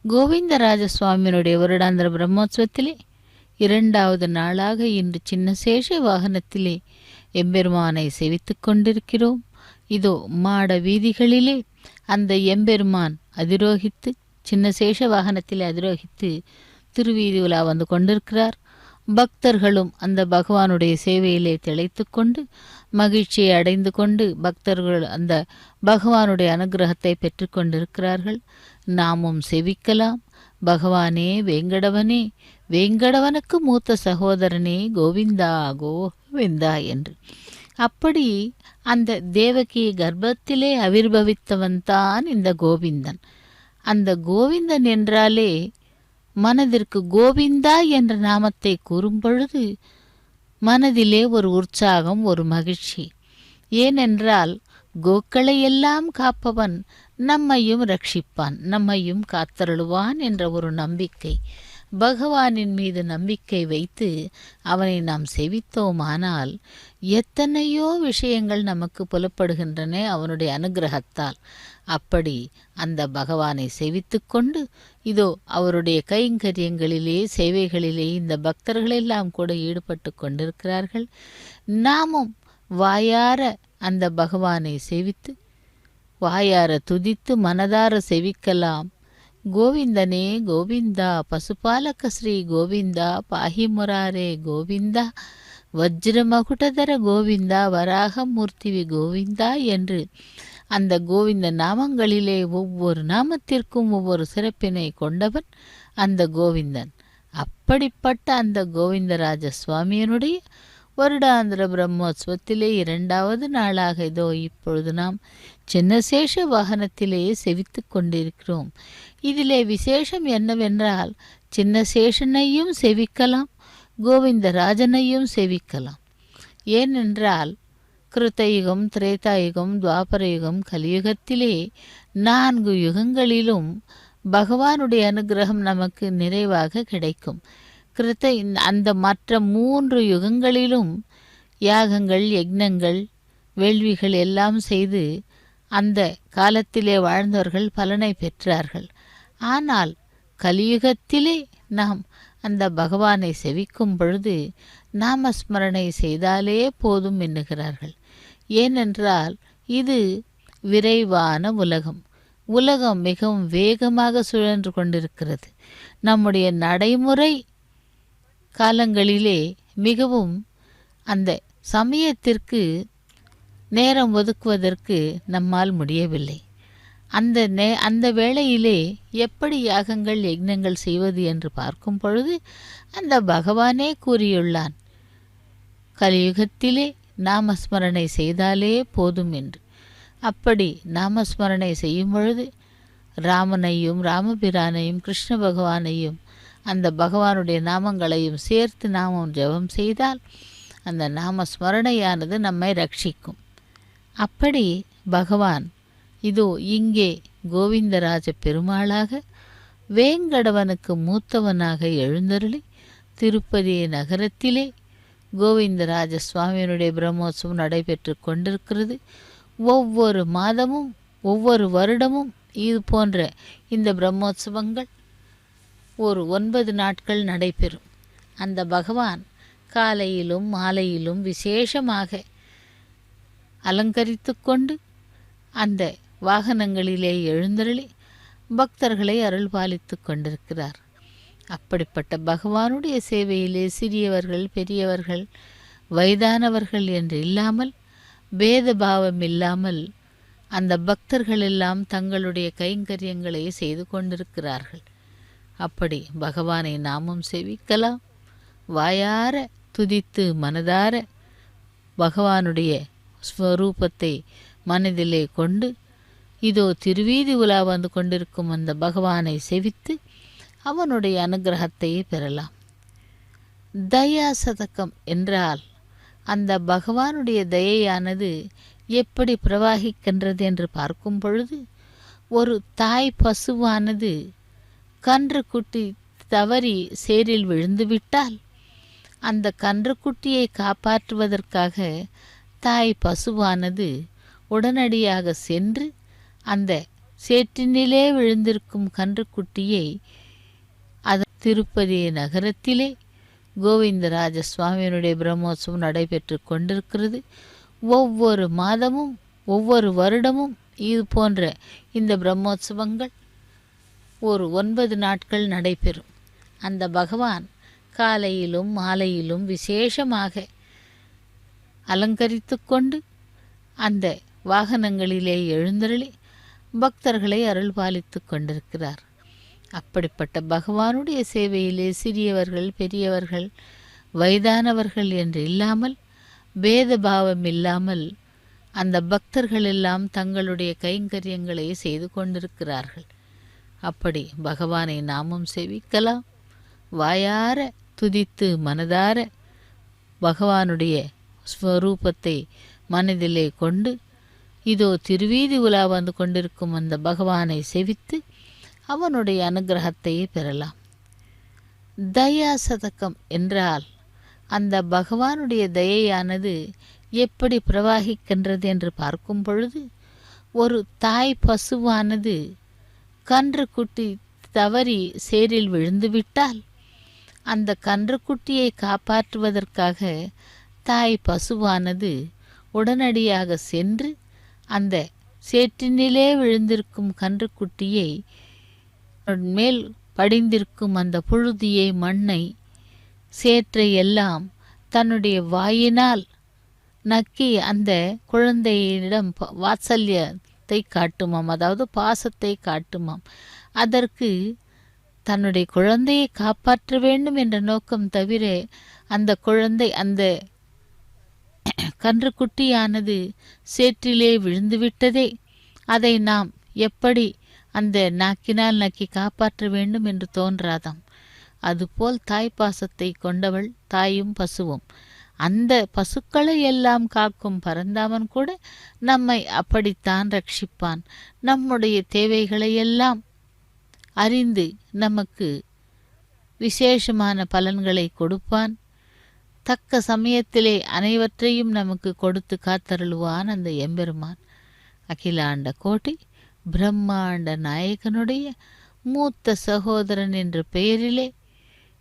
கோவிந்தராஜ சுவாமியினுடைய வருடாந்திர பிரம்மோற்சவத்திலே 2வது நாளாக இன்று சின்னசேஷ வாகனத்திலே எம்பெருமானை சேவித்து கொண்டிருக்கிறோம். இதோ மாட வீதிகளிலே அந்த எம்பெருமான் அதிரோகித்து, சின்னசேஷ வாகனத்திலே அதிரோகித்து திருவீதி உலா வந்து கொண்டிருக்கிறார். பக்தர்களும் அந்த பகவானுடைய சேவையிலே திளைத்து கொண்டு மகிழ்ச்சியை அடைந்து கொண்டு பக்தர்கள் அந்த பகவானுடைய அனுகிரகத்தை பெற்று கொண்டிருக்கிறார்கள். நாமும் செவிக்கலாம். பகவானே வேங்கடவனே, வேங்கடவனுக்கு மூத்த சகோதரனே, கோவிந்தா கோவிந்தா என்று. அப்படி அந்த தேவகி கர்ப்பத்திலே ஆவிர்பவித்தவன்தான் இந்த கோவிந்தன். அந்த கோவிந்தன் என்றாலே மனதிற்கு கோவிந்தா என்ற நாமத்தை கூறும்பொழுது மனதிலே ஒரு உற்சாகம், ஒரு மகிழ்ச்சி. ஏனென்றால் கோக்களை எல்லாம் காப்பவன் நம்மையும் ரட்சிப்பான், நம்மையும் காத்தருளுவான் என்ற ஒரு நம்பிக்கை. பகவானின் மீது நம்பிக்கை வைத்து அவனை நாம் செவித்தோமானால் எத்தனையோ விஷயங்கள் நமக்கு புலப்படுகின்றன அவனுடைய அனுகிரகத்தால். அப்படி அந்த பகவானை செவித்து கொண்டு இதோ அவருடைய கைங்கரியங்களிலே சேவைகளிலே இந்த பக்தர்களெல்லாம் கூட ஈடுபட்டு கொண்டிருக்கிறார்கள். நாமும் வாயார அந்த பகவானை செவித்து வாயார துதித்து மனதார செவிக்கலாம். கோவிந்தனே கோவிந்தா, பசுபாலக ஸ்ரீ கோவிந்தா, பாஹிமுராரே கோவிந்தா, வஜ்ரமகுடதர கோவிந்தா, வராகமூர்த்திவி கோவிந்தா என்று அந்த கோவிந்த நாமங்களிலே ஒவ்வொரு நாமத்திற்கும் ஒவ்வொரு சிறப்பினை கொண்டவன் அந்த கோவிந்தன். அப்படிப்பட்ட அந்த கோவிந்தராஜ சுவாமியினுடைய வருடாந்திர பிரம்மோற்சவத்திலே 2வது நாளாக இதோ இப்பொழுது நாம் சின்னசேஷ வாகனத்திலேயே செவித்து கொண்டிருக்கிறோம். இதிலே விசேஷம் என்னவென்றால் சின்னசேஷனையும் செவிக்கலாம், கோவிந்தராஜனையும் செவிக்கலாம். ஏனென்றால் கிருத்தயுகம், திரேதாயுகம், துவாபரயுகம், கலியுகத்திலே 4 யுகங்களிலும் பகவானுடைய அனுகிரகம் நமக்கு நிறைவாக கிடைக்கும். அந்த மற்ற 3 யுகங்களிலும் யாகங்கள், யக்னங்கள், வேள்விகள் எல்லாம் செய்து அந்த காலத்திலே வாழ்ந்தவர்கள் பலனை பெற்றார்கள். ஆனால் கலியுகத்திலே நாம் அந்த பகவானை செவிக்கும் பொழுது நாமஸ்மரணை செய்தாலே போதும் என்னுகிறார்கள். ஏனென்றால் இது விரைவான உலகம். உலகம் மிகவும் வேகமாக சுழன்று கொண்டிருக்கிறது. நம்முடைய நடைமுறை காலங்களிலே மிகவும் அந்த சமயத்திற்கு நேரம் ஒதுக்குவதற்கு நம்மால் முடியவில்லை. அந்த வேளையிலே எப்படி யாகங்கள், யக்னங்கள் செய்வது என்று பார்க்கும் பொழுது அந்த பகவானே கூறியுள்ளான், கலியுகத்திலே நாமஸ்மரணை செய்தாலே போதும் என்று. அப்படி நாமஸ்மரணை செய்யும் பொழுது ராமனையும், ராமபிரானையும், கிருஷ்ண பகவானையும், அந்த பகவானுடைய நாமங்களையும் சேர்த்து நாமம் ஜெபம் செய்தால் அந்த நாமஸ்மரணையானது நம்மை ரட்சிக்கும். அப்படி பகவான் இதோ இங்கே கோவிந்தராஜ பெருமாளாக வேங்கடவனுக்கு மூத்தவனாக எழுந்தருளி திருப்பதி நகரத்திலே கோவிந்தராஜ சுவாமியினுடைய பிரம்மோற்சவம் நடைபெற்று கொண்டிருக்கிறது. ஒவ்வொரு மாதமும் ஒவ்வொரு வருடமும் இது போன்ற இந்த பிரம்மோற்சவங்கள் ஒரு 9 நாட்கள் நடைபெறும். அந்த பகவான் காலையிலும் மாலையிலும் விசேஷமாக அலங்கரித்து கொண்டு அந்த வாகனங்களிலே எழுந்தருளி பக்தர்களை அருள்பாலித்து கொண்டிருக்கிறார். அப்படிப்பட்ட பகவானுடைய சேவையிலே சிறியவர்கள், பெரியவர்கள், வயதானவர்கள் என்று இல்லாமல், பேதபாவம் இல்லாமல் அந்த பக்தர்கள் எல்லாம் தங்களுடைய கைங்கரியங்களை செய்து கொண்டிருக்கிறார்கள். அப்படி பகவானை நாமும் சேவிக்கலாம். வாயார துதித்து மனதார பகவானுடைய ஸ்வரூபத்தை மனதிலே கொண்டு இதோ திருவீதி உலா வந்து கொண்டிருக்கும் அந்த பகவானை செவித்து அவனுடைய அனுகிரகத்தை பெறலாம். தயா சதகம் என்றால் அந்த பகவானுடைய தயையானது எப்படி பிரவாகிக்கின்றது என்று பார்க்கும் பொழுது, ஒரு தாய் பசுவானது கன்றுக்குட்டி தவறி சேரில் விழுந்துவிட்டால் அந்த கன்றுக்குட்டியை காப்பாற்றுவதற்காக தாய் பசுவானது உடனடியாக சென்று அந்த சேற்றினிலே விழுந்திருக்கும் கன்றுக்குட்டியை திருப்பதி நகரத்திலே கோவிந்தராஜ சுவாமியினுடைய பிரம்மோற்சவம் நடைபெற்று கொண்டிருக்கிறது. ஒவ்வொரு மாதமும் ஒவ்வொரு வருடமும் இது போன்ற இந்த பிரம்மோற்சவங்கள் ஒரு 9 நாட்கள் நடைபெறும். அந்த பகவான் காலையிலும் மாலையிலும் விசேஷமாக அலங்கரித்து கொண்டு அந்த வாகனங்களிலே எழுந்தருளி பக்தர்களை அருள் பாலித்து கொண்டிருக்கிறார். அப்படிப்பட்ட பகவானுடைய சேவையிலே சிறியவர்கள் பெரியவர்கள் வயதானவர்கள் என்று இல்லாமல் பேதபாவம் இல்லாமல் அந்த பக்தர்கள் எல்லாம் தங்களுடைய கைங்கரியங்களை செய்து கொண்டிருக்கிறார்கள். அப்படி பகவானை நாமும் சேவிக்கலாம். வாயார துதித்து மனதார பகவானுடைய ஸ்வரூபத்தை மனதிலே கொண்டு இதோ திருவீதி உலா வந்து கொண்டிருக்கும் அந்த பகவானை செவித்து அவனுடைய அனுகிரகத்தை பெறலாம். தயா சதகம் என்றால் அந்த பகவானுடைய தயையானது எப்படி பிரவாகிக்கின்றது என்று பார்க்கும் பொழுது, ஒரு தாய் பசுவானது கன்றுக்குட்டி தவறி சேரில் விழுந்துவிட்டால் அந்த கன்றுக்குட்டியை காப்பாற்றுவதற்காக தாய் பசுவானது உடனடியாக சென்று அந்த சேற்றினிலே விழுந்திருக்கும் கன்றுக்குட்டியை மேல் படிந்திருக்கும் அந்த புழுதியை மண்ணை சேற்றை எல்லாம் தன்னுடைய வாயினால் நக்கி அந்த குழந்தையிடம் வாத்சல்யத்தை காட்டுமாம், அதாவது பாசத்தை காட்டுமாம். அதற்கு தன்னுடைய குழந்தையை காப்பாற்ற வேண்டும் என்ற நோக்கம் தவிர அந்த குழந்தை அந்த கன்றுக்குட்டியானது சேற்றிலே விழுந்துவிட்டதே, அதை நாம் எப்படி அந்த நாக்கினால் நக்கி காப்பாற்ற வேண்டும் என்று தோன்றாதாம். அதுபோல் தாய்ப்பாசத்தை கொண்டவள் தாயும் பசுவும். அந்த பசுக்களை எல்லாம் காக்கும் பரந்தாமன் கூட நம்மை அப்படித்தான் ரட்சிப்பான். நம்முடைய தேவைகளை எல்லாம் அறிந்து நமக்கு விசேஷமான பலன்களை கொடுப்பான். தக்க சமயத்திலே அனைவற்றையும் நமக்கு கொடுத்து காத்தருளுவான் அந்த எம்பெருமான். அகிலாண்ட கோட்டி பிரம்மாண்ட நாயகனுடைய மூத்த சகோதரன் என்ற பெயரிலே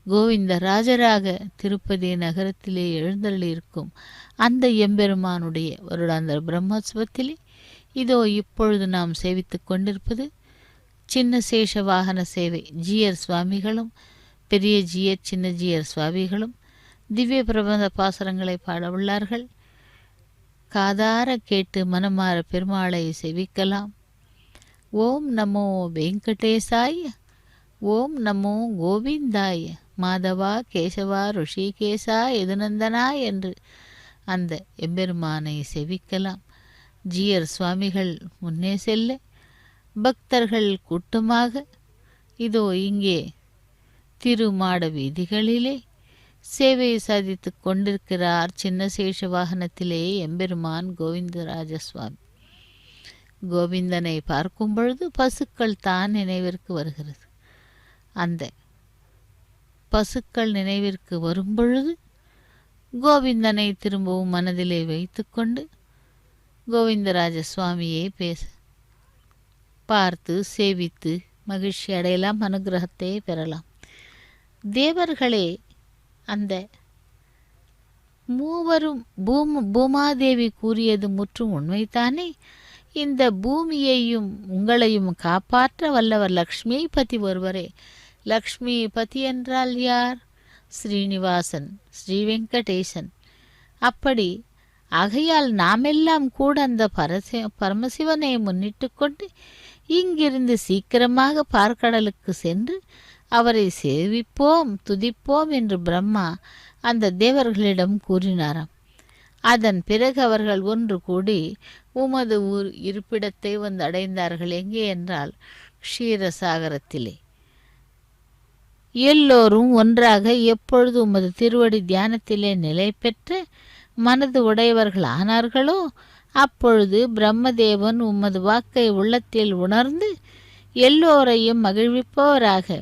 கோவிந்த ராஜராக திருப்பதி நகரத்திலே எழுந்தருளியிருக்கும் அந்த எம்பெருமானுடைய வருடாந்திர பிரம்மோற்சவத்திலே இதோ இப்பொழுது நாம் சேவித்து கொண்டிருப்பது சின்ன சேஷ வாகன சேவை. ஜீயர் சுவாமிகளும் பெரிய ஜீயர் சின்ன ஜீயர் சுவாமிகளும் திவ்ய பிரபந்த பாசுரங்களை பாட உள்ளார்கள். காதார கேட்டு மனமாற பெருமாளை செவிக்கலாம். ஓம் நமோ வெங்கடேசாய, ஓம் நமோ கோவிந்தாய, மாதவா கேசவா ருஷிகேசா யதுநந்தனா என்று அந்த எம்பெருமானை செவிக்கலாம். ஜீயர் சுவாமிகள் முன்னே செல்ல பக்தர்கள் கூட்டமாக இதோ இங்கே திருமாட வீதிகளிலே சேவை சாதித்து கொண்டிருக்கிறார். சின்ன சேஷ வாகனத்திலே எம்பெருமான் கோவிந்தராஜ சுவாமி. கோவிந்தனை பார்க்கும் பொழுது பசுக்கள் தான் நினைவிற்கு வருகிறது. அந்த பசுக்கள் நினைவிற்கு வரும்பொழுது கோவிந்தனை திரும்பவும் மனதிலே வைத்து கொண்டு கோவிந்தராஜ சுவாமியை பார்த்து சேவித்து மகிழ்ச்சி அடையலாம், அனுகிரகத்தை பெறலாம். தேவர்களே, அந்த மூவரும் பூமாதேவி கூறியது முற்றும் உண்மைத்தானே. இந்த பூமியையும் உங்களையும் காப்பாற்ற வல்லவர் லக்ஷ்மிபதி ஒருவரே. லக்ஷ்மிபதி என்றால் யார்? ஸ்ரீனிவாசன், ஸ்ரீ வெங்கடேசன். அப்படி ஆகையால் நாமெல்லாம் கூட அந்த பரமசிவனை முன்னிட்டு கொண்டு இங்கிருந்து சீக்கிரமாக பார்க்கடலுக்கு சென்று அவரை சேவிப்போம் துதிப்போம் என்று பிரம்மா அந்த தேவர்களிடம் கூறினாராம். அதன் பிறகு அவர்கள் ஒன்று கூடி உமது ஊர் இருப்பிடத்தை வந்து அடைந்தார்கள். எங்கே என்றால் க்ஷீரசாகரத்திலே. எல்லோரும் ஒன்றாக எப்பொழுது உமது திருவடி தியானத்திலே நிலை பெற்று மனது உடையவர்கள் ஆனார்களோ அப்பொழுது பிரம்மதேவன் உமது வாக்கை உள்ளத்தில் உணர்ந்து எல்லோரையும் மகிழ்விப்பவராக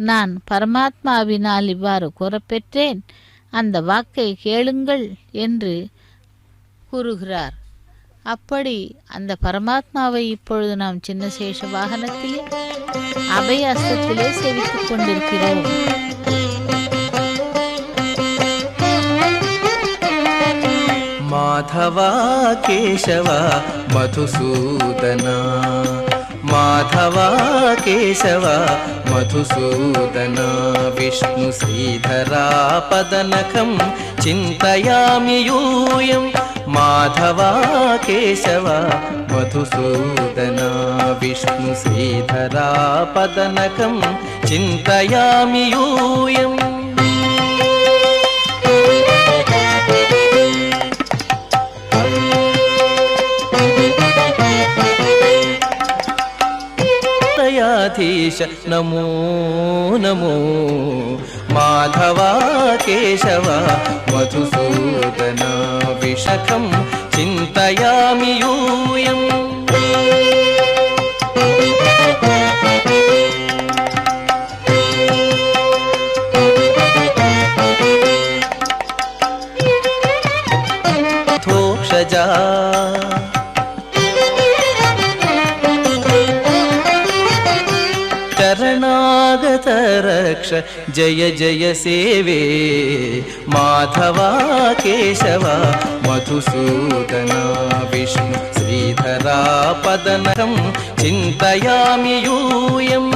நான் பரமாத்மாவினால் இவ்வாறு கூறப்பெற்றேன், அந்த வாக்கை கேளுங்கள் என்று கூறுகிறார். அப்படி அந்த பரமாத்மாவை இப்பொழுது நாம் சின்ன சேஷ வாகனத்திலே அபய அஸ்தத்திலே சேவித்துக் கொண்டிருக்கிறோம். மாதவா கேசவா மதுசூதனா, மாதவா கேசவா மதுசூதனா, விஷ்ணு ஸ்ரீதரா பதநகம் சிந்தயாமி யூயம். மாதவா கேசவா மதுசூதனா, விஷ்ணு ஸ்ரீதரா பதநகம் சிந்தயாமி யூயம். दयाधीश नमो नमो, माधवा केशवा मधुसूदना, विशखं चिन्तयामि यूयम्. थोक्षजा शरणागत रक्ष जय जय सेवे, माधवा केशवा मधुसूदना, विष्णु श्रीधरा पदनकं चिन्तयामि यूयम्.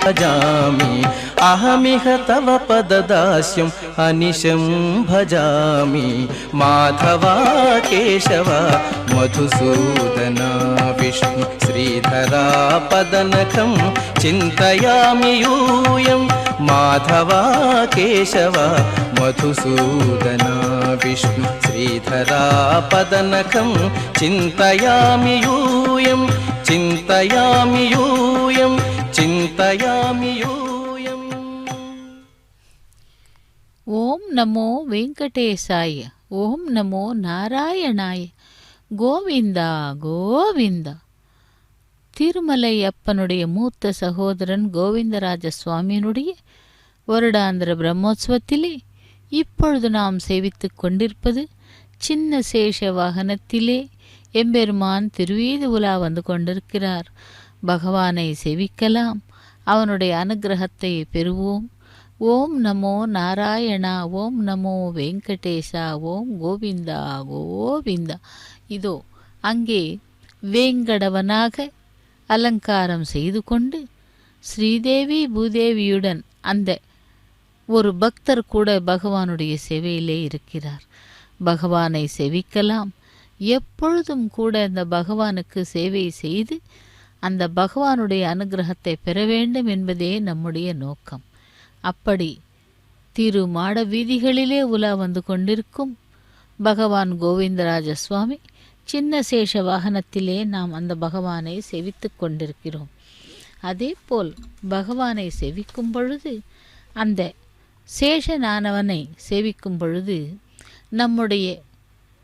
भजामि अहमिह तव पददास्यम् अनिशं भजामि, माधवा केशवा मधुसूदना, विष्णु श्रीधरा पदनखं चिन्तयामि यूयम्. माधवा केशवा मधुसूदना, विष्णु श्रीधरा पदनखं चिन्तयामि यूयम्. चिन्तयामि यूयम्, चिन्तयामि यूयम्. ஓம் நமோ வெங்கடேசாய, ஓம் நமோ நாராயணாய, கோவிந்தா கோவிந்தா. திருமலை அப்பனுடைய மூத்த சகோதரன் கோவிந்தராஜ சுவாமியினுடைய வருடாந்திர பிரம்மோற்சவத்திலே இப்பொழுது நாம் சேவித்துக் கொண்டிருப்பது சின்ன சேஷ வாகனத்திலே எம்பெருமான் திருவீதி உலா வந்து கொண்டிருக்கிறார். பகவானை சேவிக்கலாம், அவனுடைய அனுகிரகத்தை பெறுவோம். ஓம் நமோ நாராயணா, ஓம் நமோ வெங்கடேஷா, ஓம் கோவிந்தா கோவிந்தா. இதோ அங்கே வேங்கடவனாக அலங்காரம் செய்து கொண்டு ஸ்ரீதேவி பூதேவியுடன் அந்த ஒரு பக்தர் கூட பகவானுடைய சேவையிலே இருக்கிறார். பகவானை சேவிக்கலாம். எப்பொழுதும் கூட அந்த பகவானுக்கு சேவை செய்து அந்த பகவானுடைய அனுகிரகத்தை பெற வேண்டும் என்பதே நம்முடைய நோக்கம். அப்படி திரு மாட வீதிகளிலே உலா வந்து கொண்டிருக்கும் பகவான் கோவிந்தராஜ சுவாமி சின்ன சேஷ வாகனத்திலே நாம் அந்த பகவானை சேவித்து கொண்டிருக்கிறோம். அதேபோல் பகவானை சேவிக்கும் பொழுது, அந்த சேஷனானவனை சேவிக்கும் பொழுது நம்முடைய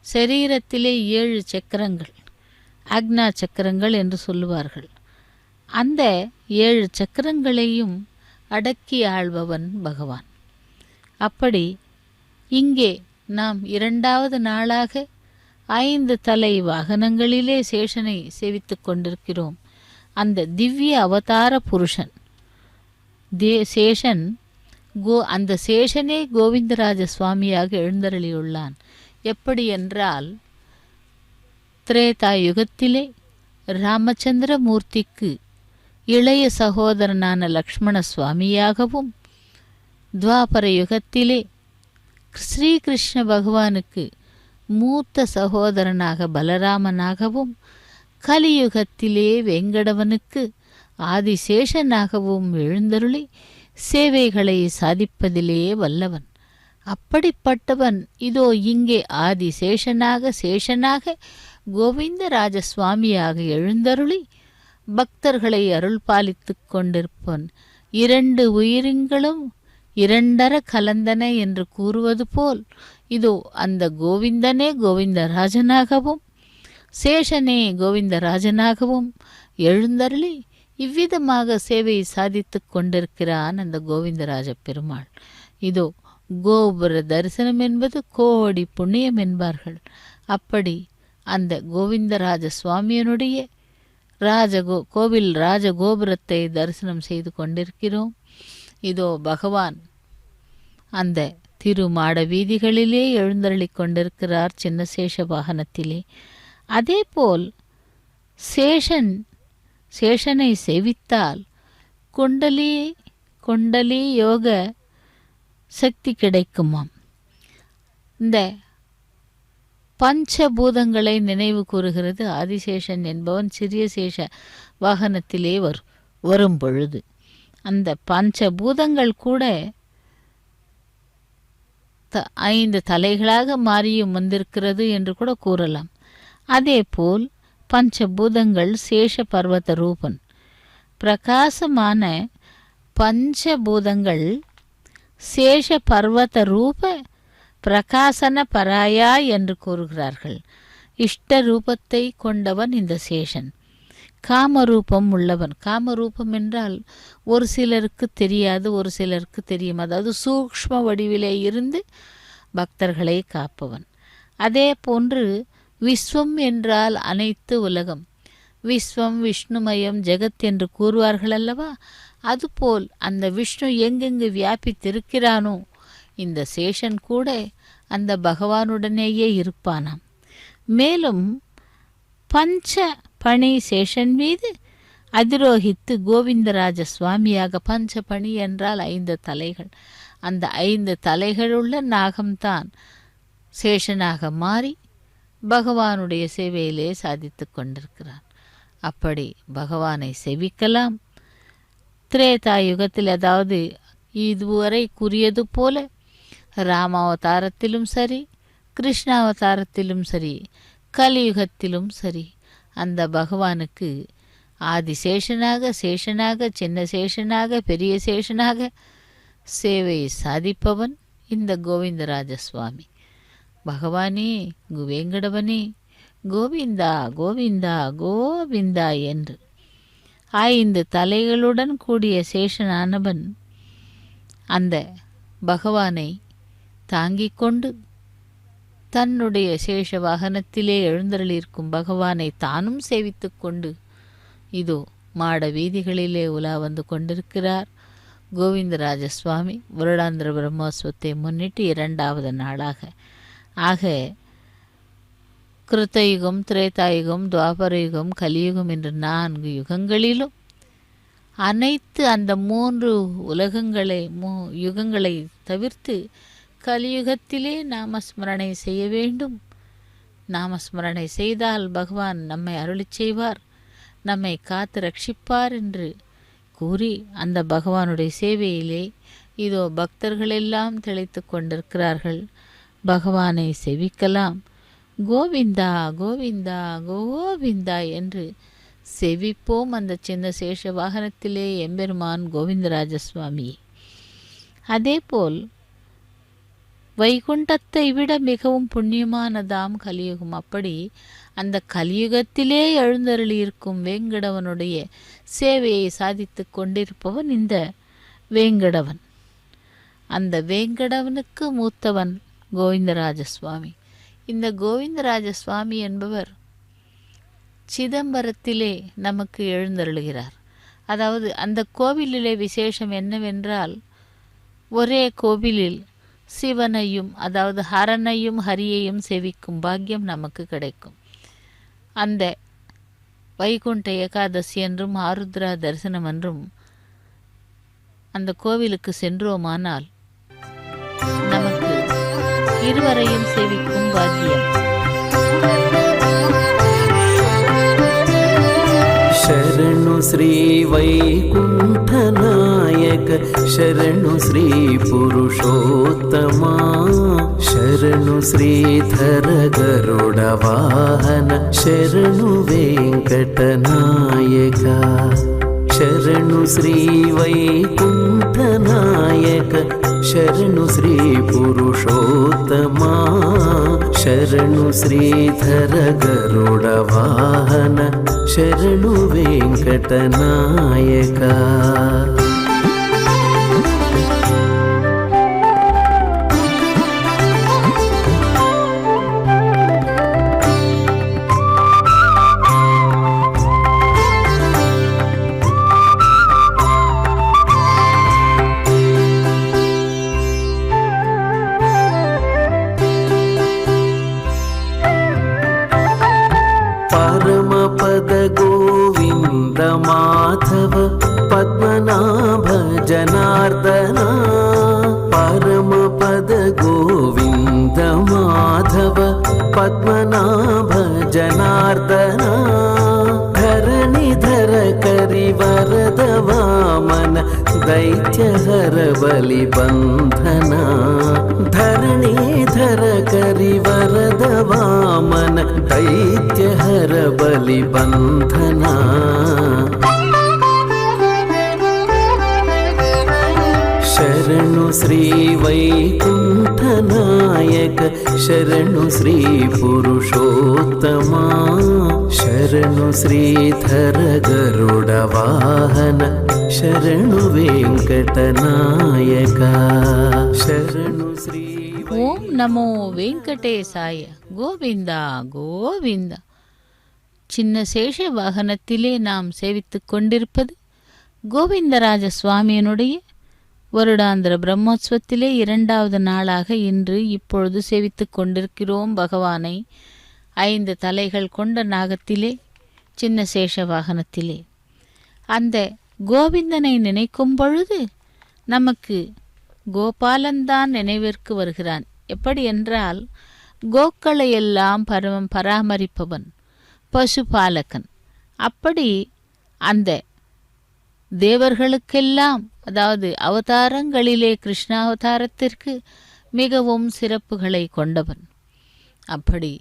சரீரத்திலே 7 சக்கரங்கள், ஆக்னா சக்கரங்கள் என்று சொல்லுவார்கள். அந்த 7 சக்கரங்களையும் அடக்கி ஆள்பவன் பகவான். அப்படி இங்கே நாம் 2வது நாளாக 5 தலை வாகனங்களிலே சேஷனை சேவித்துக் கொண்டிருக்கிறோம். அந்த திவ்ய அவதார புருஷன் சேஷன் அந்த சேஷனே கோவிந்தராஜ சுவாமியாக எழுந்தருளியுள்ளான். எப்படி என்றால், திரேதா யுகத்திலே ராமச்சந்திர மூர்த்திக்கு இளைய சகோதரனான லக்ஷ்மண சுவாமியாகவும், துவாபர யுகத்திலே ஸ்ரீகிருஷ்ண பகவானுக்கு மூத்த சகோதரனாக பலராமனாகவும், கலியுகத்திலே வெங்கடவனுக்கு ஆதிசேஷனாகவும் எழுந்தருளி சேவைகளை சாதிப்பதிலே வல்லவன். அப்படிப்பட்டவன் இதோ இங்கே ஆதிசேஷனாக சேஷனாக கோவிந்தராஜ சுவாமியாக எழுந்தருளி பக்தர்களை அருள் பாலித்து கொண்டிருப்பவன். 2 உயிரின்களும் 2 கலந்தன என்று கூறுவது போல் இதோ அந்த கோவிந்தனே கோவிந்தராஜனாகவும் சேஷனே கோவிந்தராஜனாகவும் எழுந்தருளி இவ்விதமாக சேவையை சாதித்து கொண்டிருக்கிறான் அந்த கோவிந்தராஜ பெருமாள். இதோ கோபுர தரிசனம் என்பது கோடி புண்ணியம் என்பார்கள். அப்படி அந்த கோவிந்தராஜ சுவாமியனுடைய கோவில் ராஜகோபுரத்தை தரிசனம் செய்து கொண்டிருக்கிறோம். இதோ பகவான் அந்த திருமாட வீதிகளிலே எழுந்தருளிக் கொண்டிருக்கிறார் சின்ன சேஷ வாகனத்திலே. அதேபோல் சேஷனை சேவித்தால் குண்டலி யோக சக்தி கிடைக்குமாம். இந்த பஞ்சபூதங்களை நினைவு கூறுகிறது ஆதிசேஷன் என்பவன் சிறிய சேஷ வாகனத்திலே வரும் பொழுது. அந்த பஞ்சபூதங்கள் கூட 5 தலைகளாக மாறியும் வந்திருக்கிறது என்று கூட கூறலாம். அதேபோல் பஞ்சபூதங்கள் சேஷ பர்வத ரூபன். பிரகாசமான பஞ்சபூதங்கள் சேஷ பர்வத ரூப பிரகாசன பராயா என்று கூறுகிறார்கள். இஷ்ட ரூபத்தை கொண்டவன் இந்த சேஷன். காமரூபம் உள்ளவன். காமரூபம் என்றால் ஒரு சிலருக்கு தெரியாது, ஒரு சிலருக்கு தெரியும். அதாவது சூக்ஷ்ம வடிவிலே இருந்து பக்தர்களை காப்பவன். அதே போன்று விஸ்வம் என்றால் அனைத்து உலகம். விஸ்வம் விஷ்ணுமயம் ஜெகத் என்று கூறுவார்கள் அல்லவா? அதுபோல் அந்த விஷ்ணு எங்கெங்கு வியாபித்திருக்கிறானோ இந்த சேஷன் கூட அந்த பகவானுடனேயே இருப்பானாம். மேலும் பஞ்ச பணி சேஷன் மீது அதிரோகித்து கோவிந்தராஜ சுவாமியாக, பஞ்சபணி என்றால் 5 தலைகள், அந்த 5 தலைகளுள்ள நாகம்தான் சேஷனாக மாறி பகவானுடைய சேவையிலே சாதித்து கொண்டிருக்கிறான். அப்படி பகவானை செவிக்கலாம். திரேதா யுகத்தில், அதாவது இதுவரை கூறியது போல ராமாவதாரத்திலும் சரி, கிருஷ்ணாவதாரத்திலும் சரி, கலியுகத்திலும் சரி, அந்த பகவானுக்கு ஆதிசேஷனாக, சேஷனாக, சின்ன சேஷனாக, பெரிய சேஷனாக சேவையை சாதிப்பவன் இந்த கோவிந்தராஜ சுவாமி. பகவானே, வேங்கடவனே, கோவிந்தா கோவிந்தா கோவிந்தா என்று 5 தலைகளுடன் கூடிய சேஷனானவன் அந்த பகவானை தாங்கிக் கொண்டு தன்னுடைய சேஷ வாகனத்திலே எழுந்தருளியிருக்கும் பகவானை தானும் சேவித்து கொண்டு இதோ மாட வீதிகளிலே உலா வந்து கொண்டிருக்கிறார் கோவிந்தராஜ சுவாமி. வருடாந்திர பிரம்மோத்சவத்தை முன்னிட்டு 2வது நாளாக. ஆக கிருத்தயுகம், திரேதாயுகம், துவாபர யுகம், கலியுகம் என்ற 4 யுகங்களிலும் அனைத்து அந்த 3 யுகங்களை தவிர்த்து கலியுகத்திலே நாமஸ்மரணை செய்ய வேண்டும். நாமஸ்மரணை செய்தால் பகவான் நம்மை அருளிச் செய்வார், நம்மை காத்து ரட்சிப்பார் என்று கூறி அந்த பகவானுடைய சேவையிலே இதோ பக்தர்களெல்லாம் திளைத்து கொண்டிருக்கிறார்கள். பகவானை செவிக்கலாம். கோவிந்தா கோவிந்தா கோவிந்தா என்று செவிப்போம் அந்த சின்ன சேஷ வாகனத்திலே எம்பெருமான் கோவிந்தராஜ சுவாமி. அதேபோல் வைகுண்டத்தை விட மிகவும் புண்ணியமானதாம் கலியுகம். அப்படி அந்த கலியுகத்திலே எழுந்தருளியிருக்கும் வேங்கடவனுடைய சேவையை சாதித்து கொண்டிருப்பவன் இந்த வேங்கடவன். அந்த வேங்கடவனுக்கு மூத்தவன் கோவிந்தராஜ சுவாமி. இந்த கோவிந்தராஜ சுவாமி என்பவர் சிதம்பரத்திலே நமக்கு எழுந்தருளுகிறார். அதாவது அந்த கோவிலிலே விசேஷம் என்னவென்றால், ஒரே கோவிலில் சிவனையும், அதாவது ஹரனையும் ஹரியையும் சேவிக்கும் பாக்கியம் நமக்கு கிடைக்கும். அந்த வைகுண்ட ஏகாதசி என்றும் ஆருத்ரா தரிசனம் என்றும் அந்த கோவிலுக்கு சென்றோமானால் நமக்கு இருவரையும் சேவிக்கும் பாக்கியம். ಶರಣು ಶ್ರೀ ವೈಕುಂಠನಾಯಕ, ಶರಣು ಶ್ರೀ ಪುರುಷೋತ್ತಮ, ಶರಣು ಶ್ರೀಧರ ಗರುಡ ವಾಹನ, ಶರಣು ವೆಂಕಟನಾಯಕ. ಶರಣು ಶ್ರೀ ವೈಕುಂಠನಾಯಕ, ಶರಣು ಶ್ರೀ ಪುರುಷೋತ್ತಮ, ಶರಣು ಶರಣು ಶ್ರೀಧರ ಗರುಡ ವಾಹನ ಶರಣು ವೆಂಕಟನಾಯಕ ಮಾಧವ ಪದ್ಮನಾಭ ಜನಾರ್ದನ ಪರಮ ಪದ ಗೋವಿಂದ ಮಾಧವ ಪದ್ಮನಾಭ ಜನಾರ್ದನ ಧರಣಿಧರ ಕರಿವರದ ವಾಮನ ದೈತ್ಯಹರ ಬಲಿ ಬಂಧನ ಧರಣಿಧರ ಕರಿವರದ ವಾಮನ ದೈತ್ಯಹರ ಬಲಿ ಬಂಧನ ಶರಣು ಶ್ರೀ ವೈಕುಂಠನಾಯಕ ಶರಣು ಶ್ರೀ ಪುರುಷೋತ್ತಮ ಶರಣು ಶ್ರೀಧರ ಗರುಡ ವಾಹನ ಶರಣು ವೆಂಕಟನಾಯಕ ಶರಣು ಶ್ರೀ ಓಂ ನಮೋ வெங்கடேசாய கோவிந்தா கோவிந்தா. சின்ன சேஷ வாகனத்திலே நாம் சேவித்துக் கொண்டிருப்பது கோவிந்தராஜ சுவாமியினுடைய வருடாந்திர பிரம்மோற்சவத்திலே 2வது நாளாக இன்று இப்பொழுது சேவித்துக் கொண்டிருக்கிறோம். பகவானை 5 தலைகள் கொண்ட நாகத்திலே சின்ன சேஷ வாகனத்திலே அந்த கோவிந்தனை நினைக்கும் பொழுது நமக்கு கோபாலன்தான் நினைவிற்கு வருகிறான். எப்படி என்றால் கோக்களை எல்லாம் பராமரிப்பவன், பசுபாலகன். அப்படி அந்த தேவர்களுக்கெல்லாம், அதாவது அவதாரங்களிலே கிருஷ்ணாவதாரத்திற்கு மிகவும் சிறப்புகளை கொண்டவன். அப்படி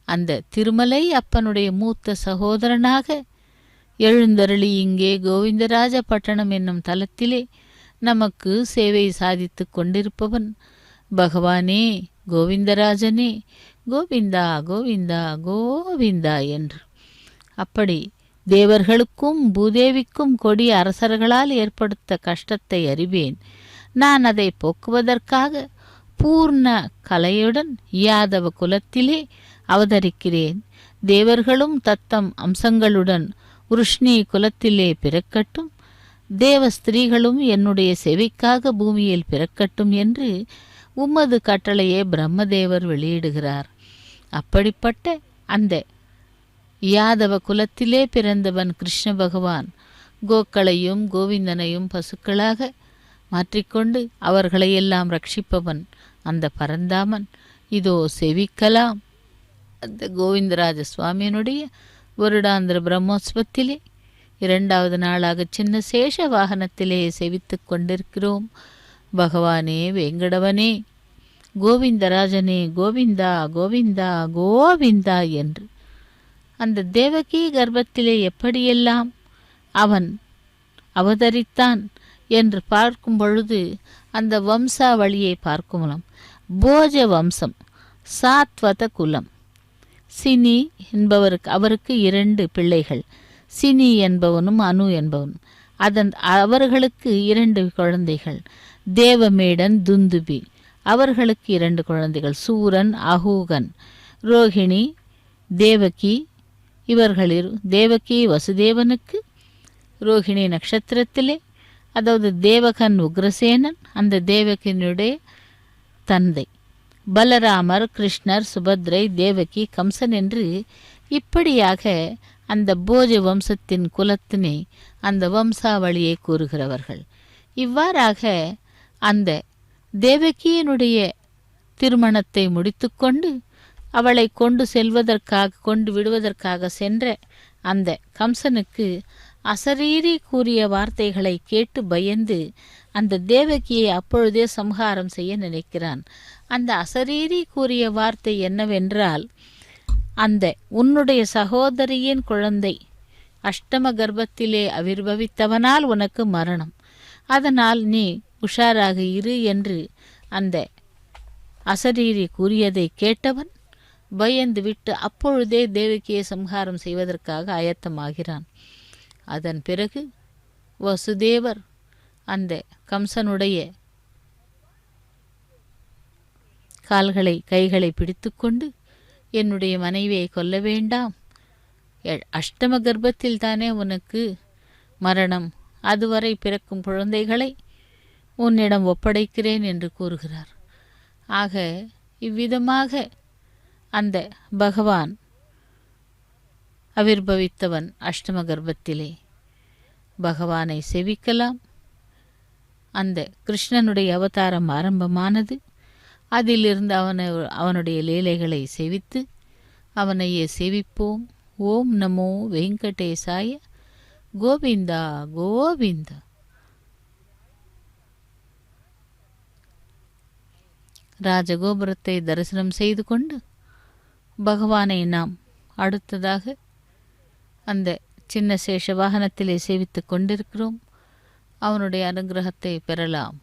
அந்த திருமலை அப்பனுடைய மூத்த சகோதரனாக எழுந்தருளி இங்கே கோவிந்தராஜ பட்டணம் என்னும் தலத்திலே நமக்கு சேவை சாதித்து கொண்டிருப்பவன் பகவானே, கோவிந்தராஜனே, கோவிந்தா கோவிந்தா கோவிந்தா என்று. அப்படி தேவர்களுக்கும் பூதேவிக்கும் கொடிய அரசர்களால் ஏற்படுத்த கஷ்டத்தை அறிவேன். நான் அதை போக்குவதற்காக பூர்ண கலையுடன் யாதவ குலத்திலே அவதரிக்கிறேன். தேவர்களும் தத்தம் அம்சங்களுடன் விருஷ்ணி குலத்திலே பிறக்கட்டும், தேவ ஸ்திரீகளும் என்னுடைய சேவைக்காக பூமியில் பிறக்கட்டும் என்று உமது கட்டளையே பிரம்மதேவர் வெளியிடுகிறார். அப்படிப்பட்ட அந்த யாதவ குலத்திலே பிறந்தவன் கிருஷ்ண பகவான் கோக்களையும் கோவிந்தனையும் பசுக்களாக மாற்றிக்கொண்டு அவர்களையெல்லாம் ரட்சிப்பவன் அந்த பரந்தாமன். இதோ சேவிக்கலாம். அந்த கோவிந்தராஜ சுவாமியினுடைய வருடாந்திர பிரம்மோற்சவத்திலே 2வது நாளாக சின்ன சேஷ வாகனத்திலே சேவித்து கொண்டிருக்கிறோம். பகவானே, வேங்கடவனே, கோவிந்தராஜனே, கோவிந்தா கோவிந்தா கோவிந்தா என்று அந்த தேவகி கர்ப்பத்திலே எப்படியெல்லாம் அவன் அவதரித்தான் என்று பார்க்கும் பொழுது அந்த வம்சாவளியை பார்க்குமலாம். போஜ வம்சம், சாத்வத குலம். சினி என்பவருக்கு அவருக்கு 2 பிள்ளைகள், சினி என்பவனும் அனு என்பவனும். அவர்களுக்கு 2 குழந்தைகள், தேவமேடன், துந்துபி. அவர்களுக்கு 2 குழந்தைகள், சூரன், அகூகன், ரோஹிணி, தேவகி. இவர்களில் தேவகி வசுதேவனுக்கு ரோஹிணி நட்சத்திரத்திலே, அதாவது தேவகன் உக்ரசேனன் அந்த தேவகினுடைய தந்தை. பலராமர், கிருஷ்ணர், சுபத்ரை, தேவகி, கம்சன் என்று இப்படியாக அந்த போஜ வம்சத்தின் குலத்தினை அந்த வம்சாவளியை கூறுகிறவர்கள். இவ்வாறாக அந்த தேவகியினுடைய திருமணத்தை முடித்துக்கொண்டு அவளை கொண்டு விடுவதற்காக சென்ற அந்த கம்சனுக்கு அசரீரி கூறிய வார்த்தைகளை கேட்டு பயந்து அந்த தேவகியை அப்பொழுதே சம்ஹாரம் செய்ய நினைக்கிறான். அந்த அசரீரி கூறிய வார்த்தை என்னவென்றால், அந்த உன்னுடைய சகோதரியின் குழந்தை அஷ்டம கர்ப்பத்திலே ஆவிர்பவித்தவனால் உனக்கு மரணம், அதனால் நீ உஷாராக இரு என்று அந்த அசரீரி கூறியதை கேட்டவன் பயந்து விட்டு அப்பொழுதே தேவகியை சம்ஹாரம் செய்வதற்காக ஆயத்தமாகிறான். அதன் பிறகு வசுதேவர் அந்த கம்சனுடைய கைகளை பிடித்துக்கொண்டு, என்னுடைய மனைவியை கொல்ல வேண்டாம், அஷ்டம கர்ப்பத்தில் தானே உனக்கு மரணம், அதுவரை பிறக்கும் குழந்தைகளை உன்னிடம் ஒப்படைக்கிறேன் என்று கூறுகிறார். ஆக இவ்விதமாக அந்த பகவான் ஆவிர்பவித்தவன் அஷ்டம கர்ப்பத்திலே. பகவானை செவிக்கலாம். அந்த கிருஷ்ணனுடைய அவதாரம் ஆரம்பமானது. அதிலிருந்து அவனுடைய லீலைகளை செவித்து அவனையே செவிப்போம். ஓம் நமோ வெங்கடேசாய. கோவிந்தா கோவிந்தா. ராஜகோபுரத்தை தரிசனம் செய்து கொண்டு பகவானை நாம் அடுத்ததாக அந்த சின்ன சேஷ வாகனத்திலே சேவித்து கொண்டிருக்கிறோம். அவனுடைய அனுகிரகத்தை பெறலாம்.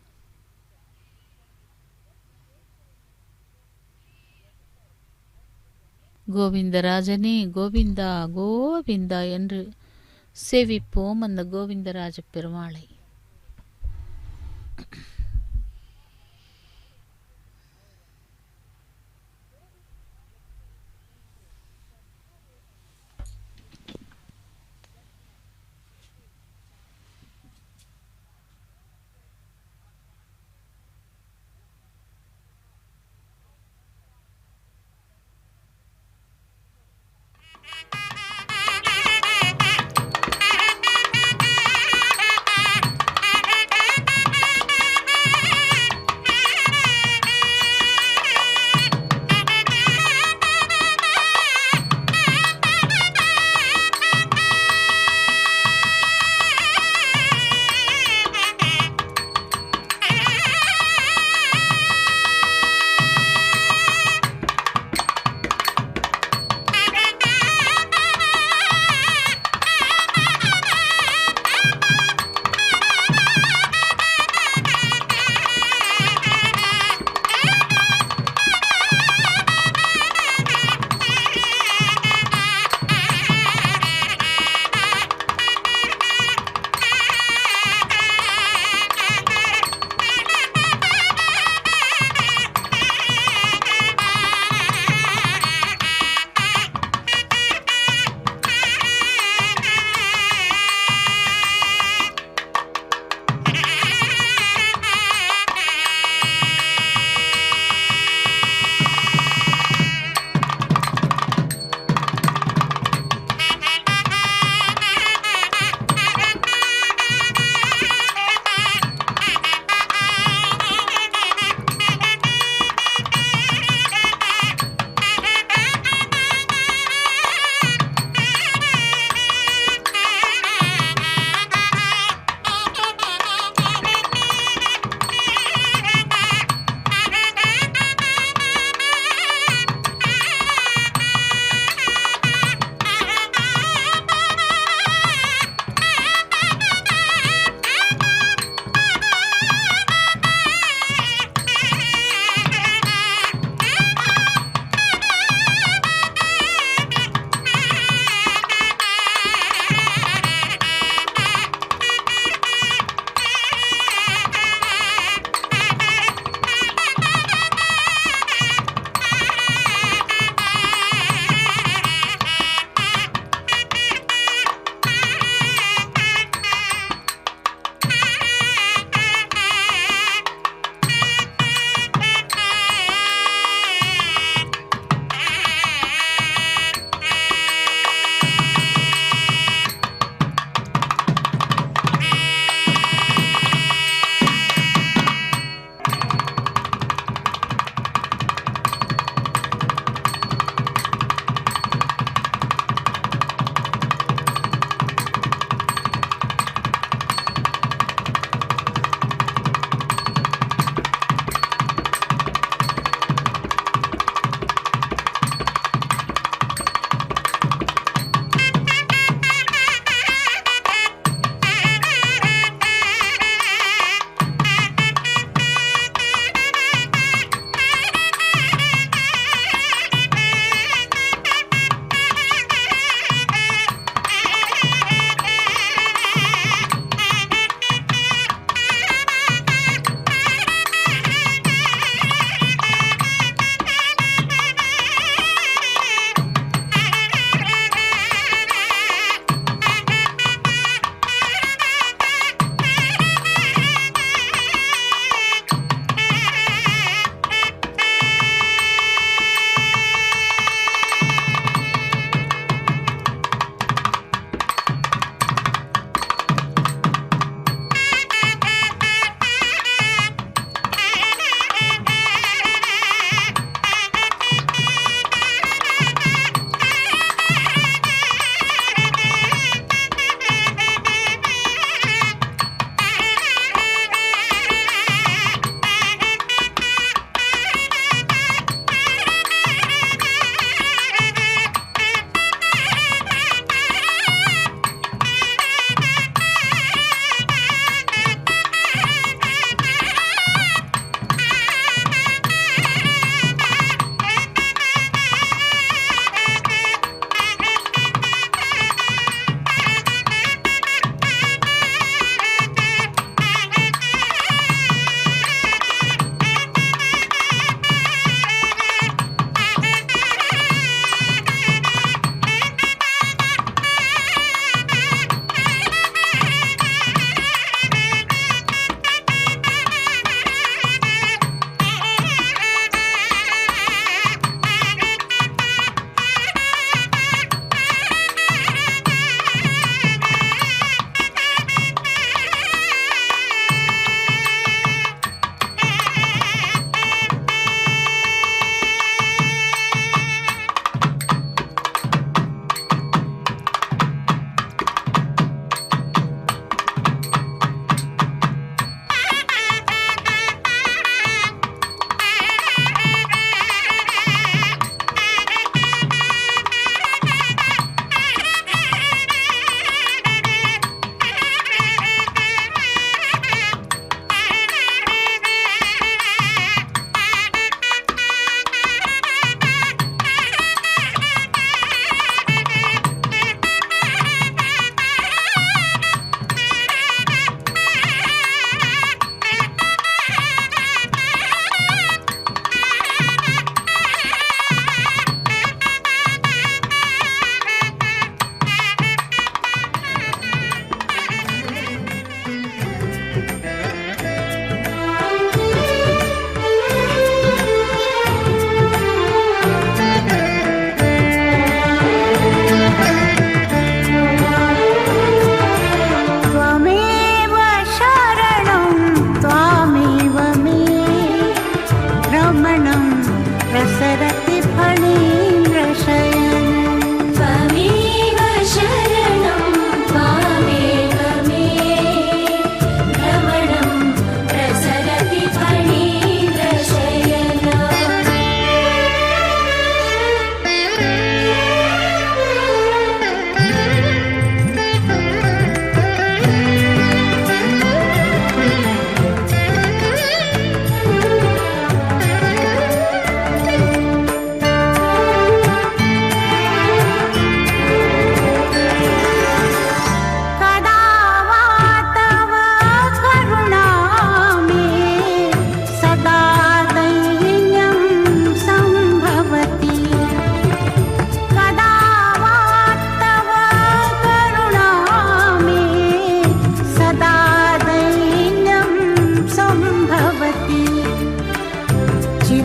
கோவிந்தராஜனே கோவிந்தா கோவிந்தா என்று சேவிப்போம் அந்த கோவிந்தராஜ பெருமாளை.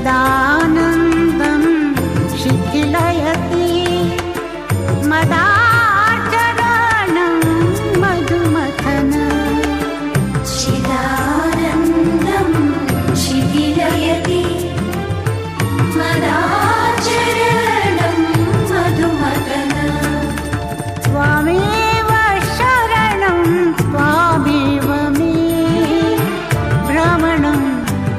सदानन्दं शिथिलयति मदाचरणं मधुमथन चिदानन्दं शिथिलयति मदाचरणं मधुमथन त्वमेव शरणं त्वामेव मे भ्रमणं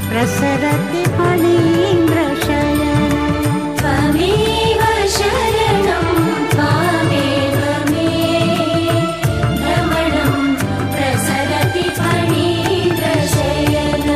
प्रसरति फणीन्द्रशयन त्वमेव शरणं त्वामेव मे भ्रमणं प्रसरति फणीन्द्रशयन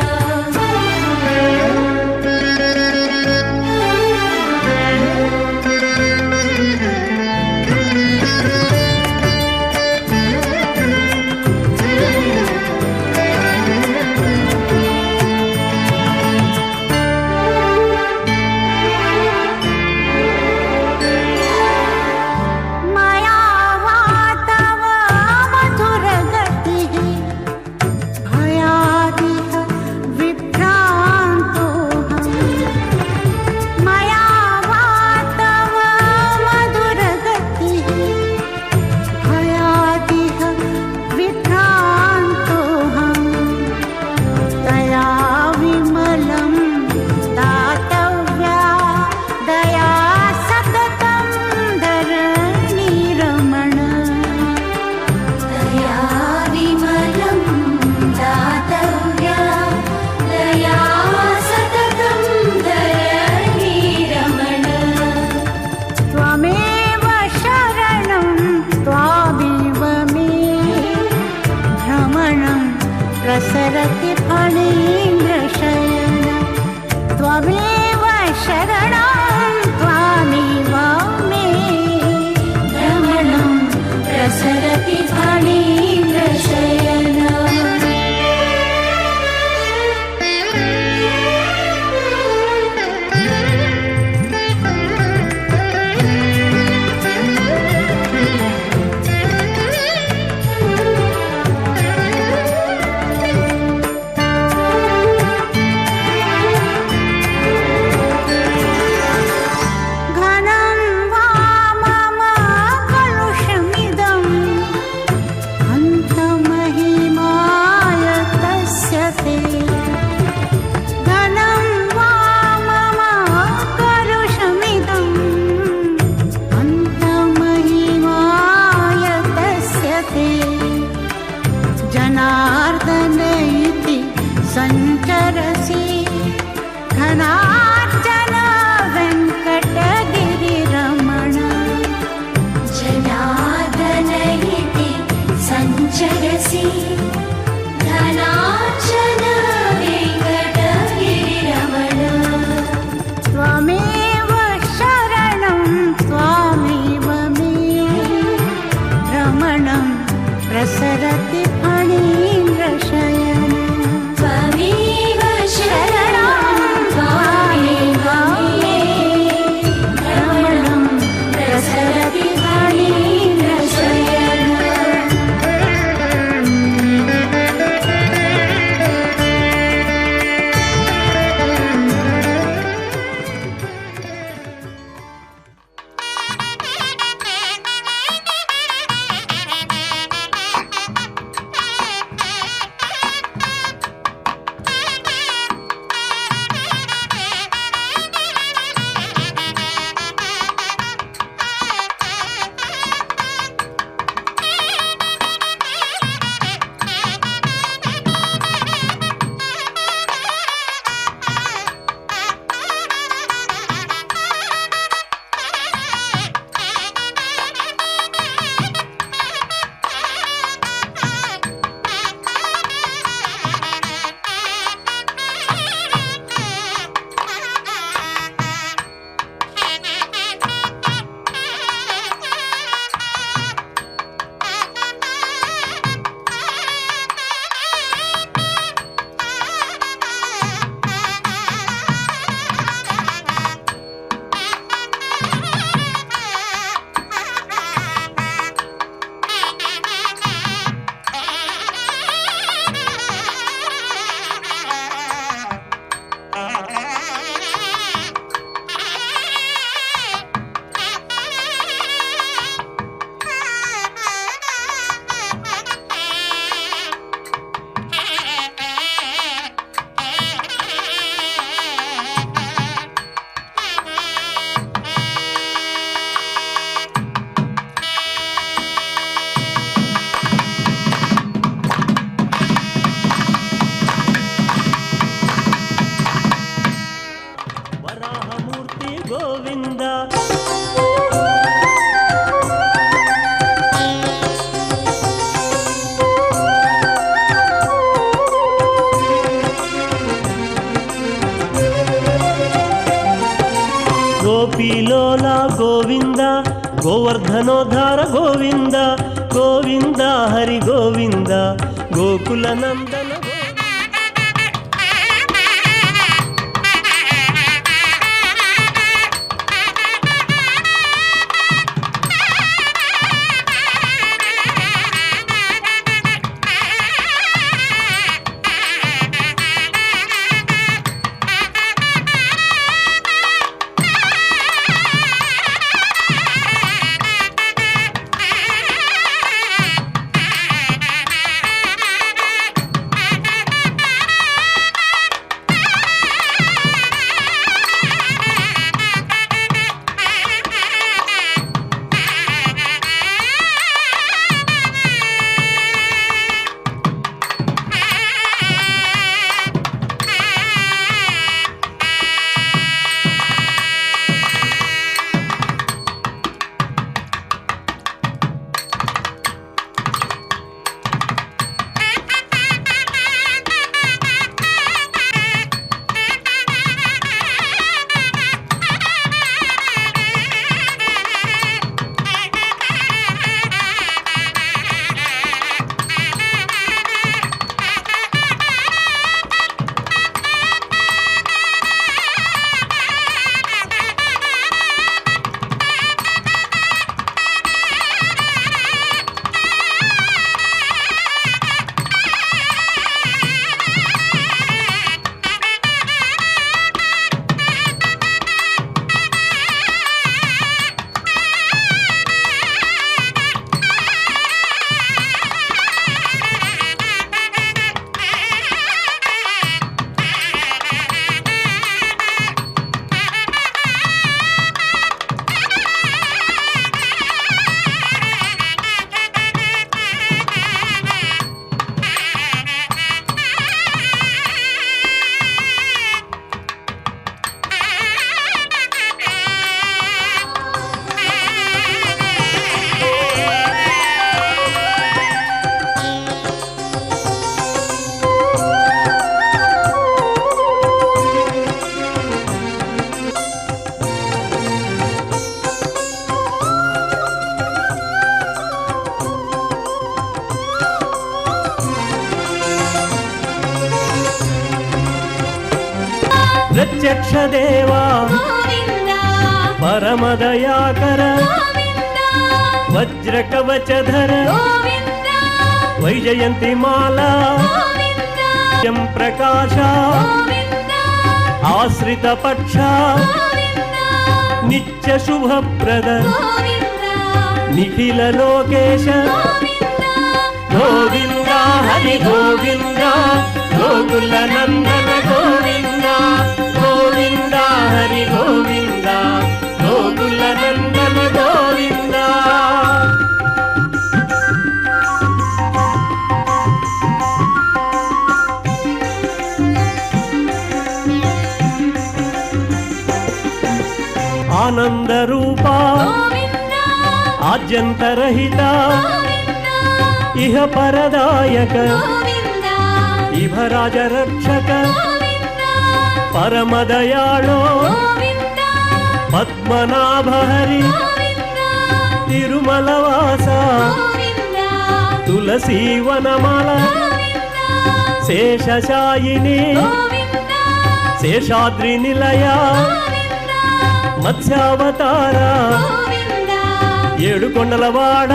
గోపీలోల గోవింద గోవర్ధనోద్ధార గోవింద గోవింద హరి గోవింద గోకుల నందన ప్రత్యక్ష దేవా పరమదయాకర వజ్రకవచధర వైజయంతి మాల ప్రకాశ ఆశ్రిత పక్ష నిత్య శుభప్రద నిఖిల లోకేశ గోవింద హరి గోవింద గోకుల నందన గోవింద గోవింద హరి గోవింద గోకుల నందన గోవింద. ఆనంద రూప ఆద్యంతరహిత ఇహ పరదాయక ఇభరాజ రక్షక పరమదయాళో పద్మనాభ హరి తిరుమలవాస తులసీవనమాల శేషశాయిని శేషాద్రి నిలయ మత్స్యావతార ఏడుకొండలవాడ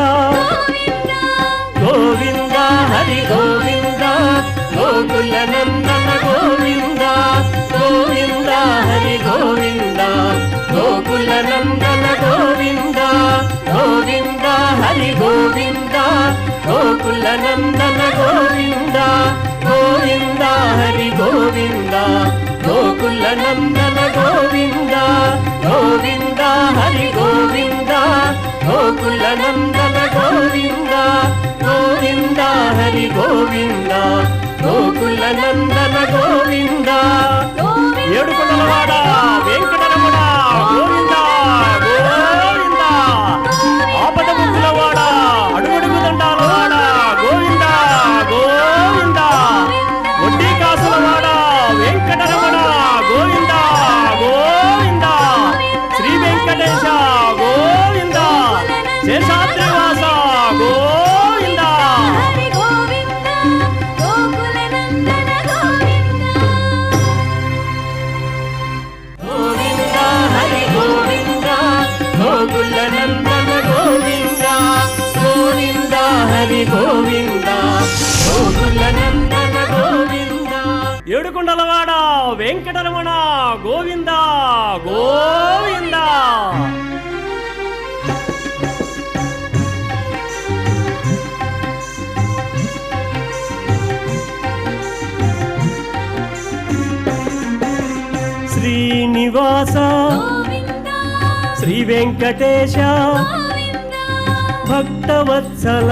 గోవింద హరి గోవింద గోకుల నందన గోవింద గోవింద హరి గోవింద గోకుల నందన గోవింద గోవింద హరి గోవింద గోకుల నందన గోవింద గోవింద హరి గోవింద గోకుల నందన గోవింద గోవింద హరి గోవింద గోకుల నందన గోవింద గోవింద హరి గోవింద గోకుల నందన గోవింద. ఏడుకొండలవాడ వెంకటరమణ గోవింద గోవింద ఆపద ముక్కులవాడ అడుగడుగు దండాలవాడ గోవింద గోవింద వడ్డీ కాసులవాడ వెంకటరమణ గోవింద గోవింద శ్రీ వెంకట వెంకటరమణ గోవింద గోవింద. శ్రీనివాస శ్రీ వెంకటేశ భక్తవత్సల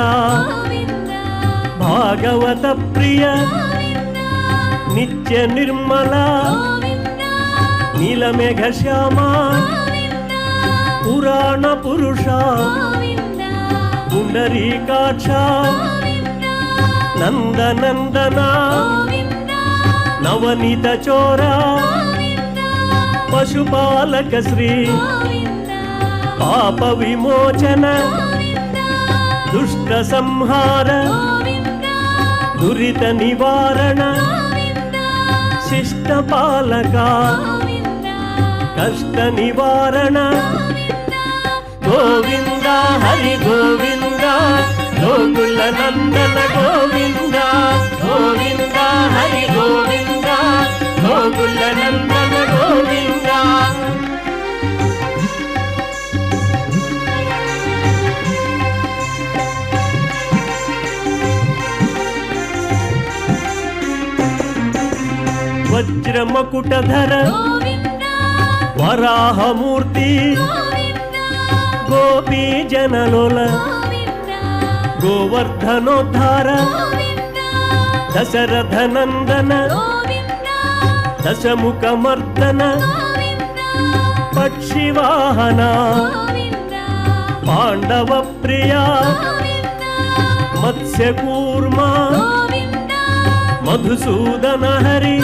భాగవత ప్రియ నిత్య నిర్మల నీలమేఘ శ్యామ పురాణ పురుష పుండరీకాక్ష నందనందన నవనీత చోర పశుపాలక శ్రీ పాప విమోచన దుష్ట సంహార దురిత నివారణ శిష్ట పాలక కష్ట నివారణ గోవింద హరి గోవింద గోకుల నందన గోవింద గోవింద హరి గోవింద గోకుల నందన గోవింద. వజ్రమకుటధర వరాహమూర్తి గోపీ జనలోల గోవర్ధనోద్ధార దశరథ నందన దశముఖమర్దన పక్షివాహన పాండవ ప్రియ మత్స్యకూర్మ మధుసూదన హరి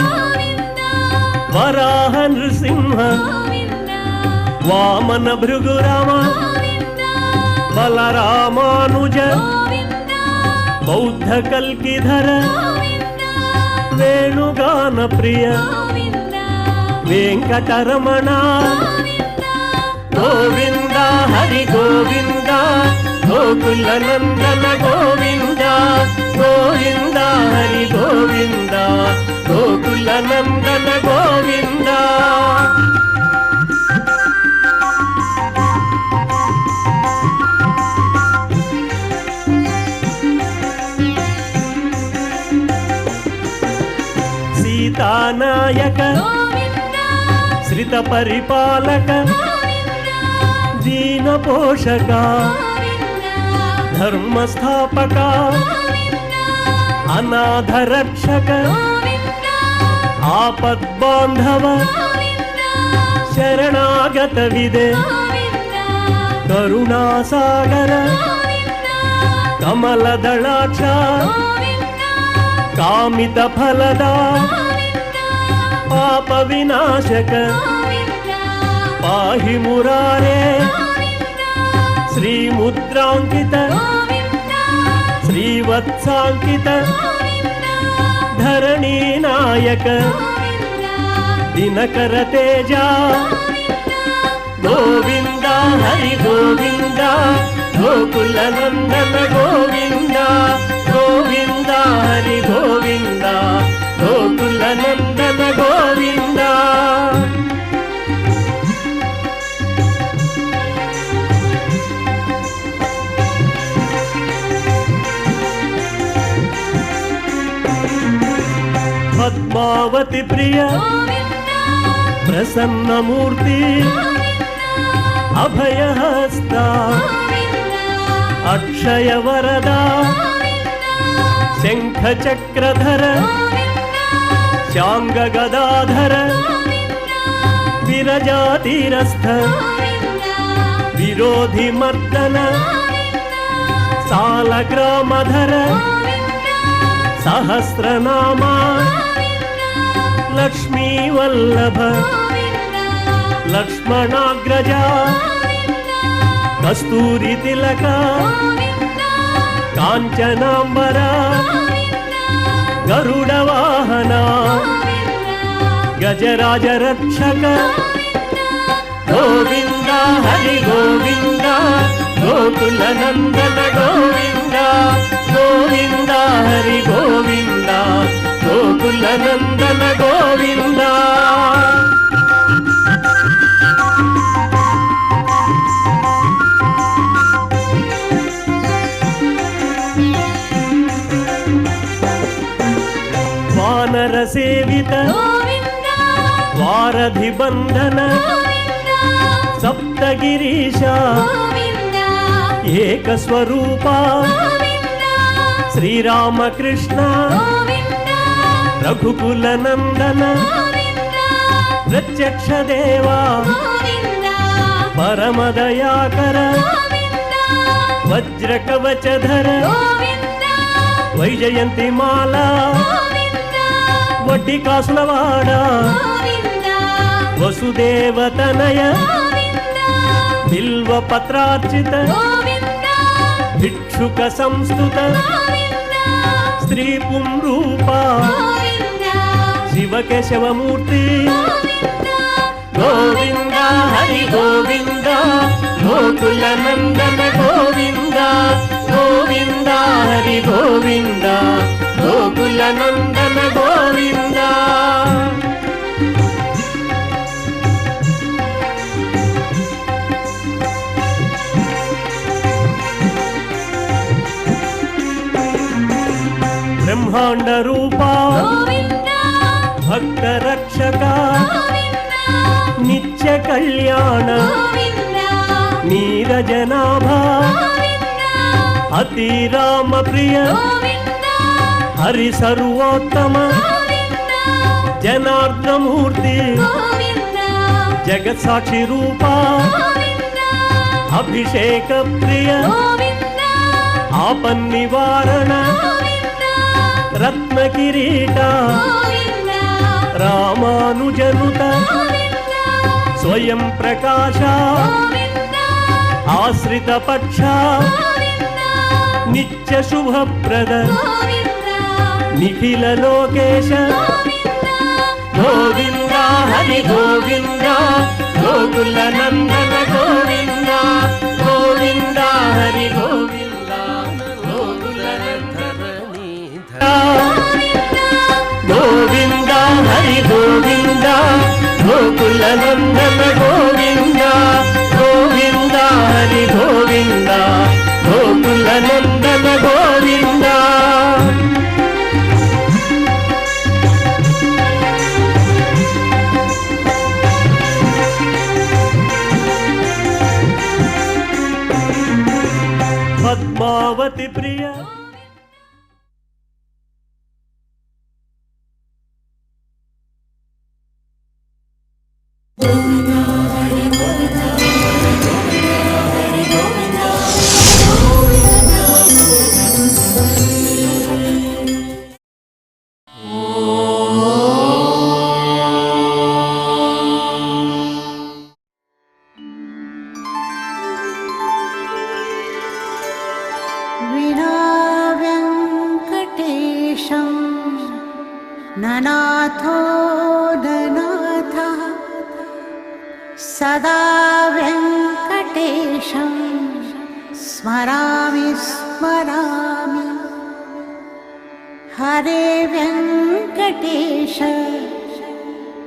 వరాహ నృసింహ వామన భృగురామ బలరామానుజ బౌద్ధ కల్కిధర వేణుగాన ప్రియ వెంకటరమణ గోవింద హరి గోవింద గోకుల నందన గోవింద గోవింద హరి గోవింద గోకుల నందన గోవింద. సీతానాయక శ్రిత పరిపాలక దీన పోషక ధర్మ స్థాపక అనాథ రక్షక ఆపద్బాంధవ శరణాగత విదే కరుణాసాగర కమలదళాక్ష కామిత ఫలదా పాప వినాశక పాహి మురారే శ్రీముద్రాంకిత శ్రీవత్సాంకిత ధరణీ నాయక దినకర తేజ గోవింద హరి గోవింద గోకుల నందన గోవింద గోవింద హరి గోవింద గోకుల నందన గోవింద. పద్మావతి ప్రియ ప్రసన్నమూర్తి అభయహస్త అక్షయ వరద శంఖ చక్రధర శాంగ గదాధర విరజాతిరస్థ విరోధి మర్దన సాలగ్రామధర సహస్రనామ లక్ష్మీ వల్లభ లక్ష్మణాగ్రజ కస్తూరి తిలక కాంచనాంబర గరుడ వాహన గజరాజ రక్షక గోవింద హరి గోవింద గోకుల నందన గోవింద గోవింద హరి గోవింద గోకుల నందన గోవింద వానర సేవిత వారధి బంధన సప్తగిరీశ ఏకస్వరూప శ్రీరామకృష్ణ రఘుకుల నందన ప్రత్యక్ష దేవా పరమదయాకర వజ్రకవచధర వైజయంతి మాల వడ్డీ కాసులవాడ వసుదేవతనయ బిల్వ పత్రార్చిత భిక్షుక సంస్థుత స్త్రీ పుంరూప శివకేశవమూర్తి గోవింద హరి గోవింద గోకుల నందన గోవింద గోవింద హరి గోవింద గోకుల నందన గోవింద బ్రహ్మాండ రూపా భక్త రక్షక నిత్య కళ్యాణ నీరజనాభ అతి రామ ప్రియ హరి సర్వోత్తమ జనార్దమూర్తి జగత్ సాక్షి రూప అభిషేక ప్రియ ఆపన్నివారణ రత్న కిరీట రామానుజనుత స్వయం ప్రకాశ ఆశ్రిత పక్ష నిత్య శుభప్రద నిఖిల లోకేశ గోవింద హరి గోవింద గోకుల నందన గోవింద గోవింద హరి గోవింద గోకుల గోవింద హరి గోవింద గోకుల నందన గోవింద గోవింద హరి గోవింద గోకుల నందన గోవింద పద్మావతి ప్రియ विना वेङ्कटेशं ननाथो ननाथः सदा वेङ्कटेशं स्मरामि स्मरामि हरे वेङ्कटेश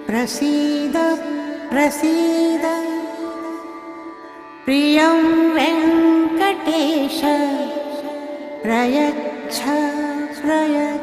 प्रसीद प्रसीद प्रियं वेङ्कटेश प्रयच्छ प्रयच्छ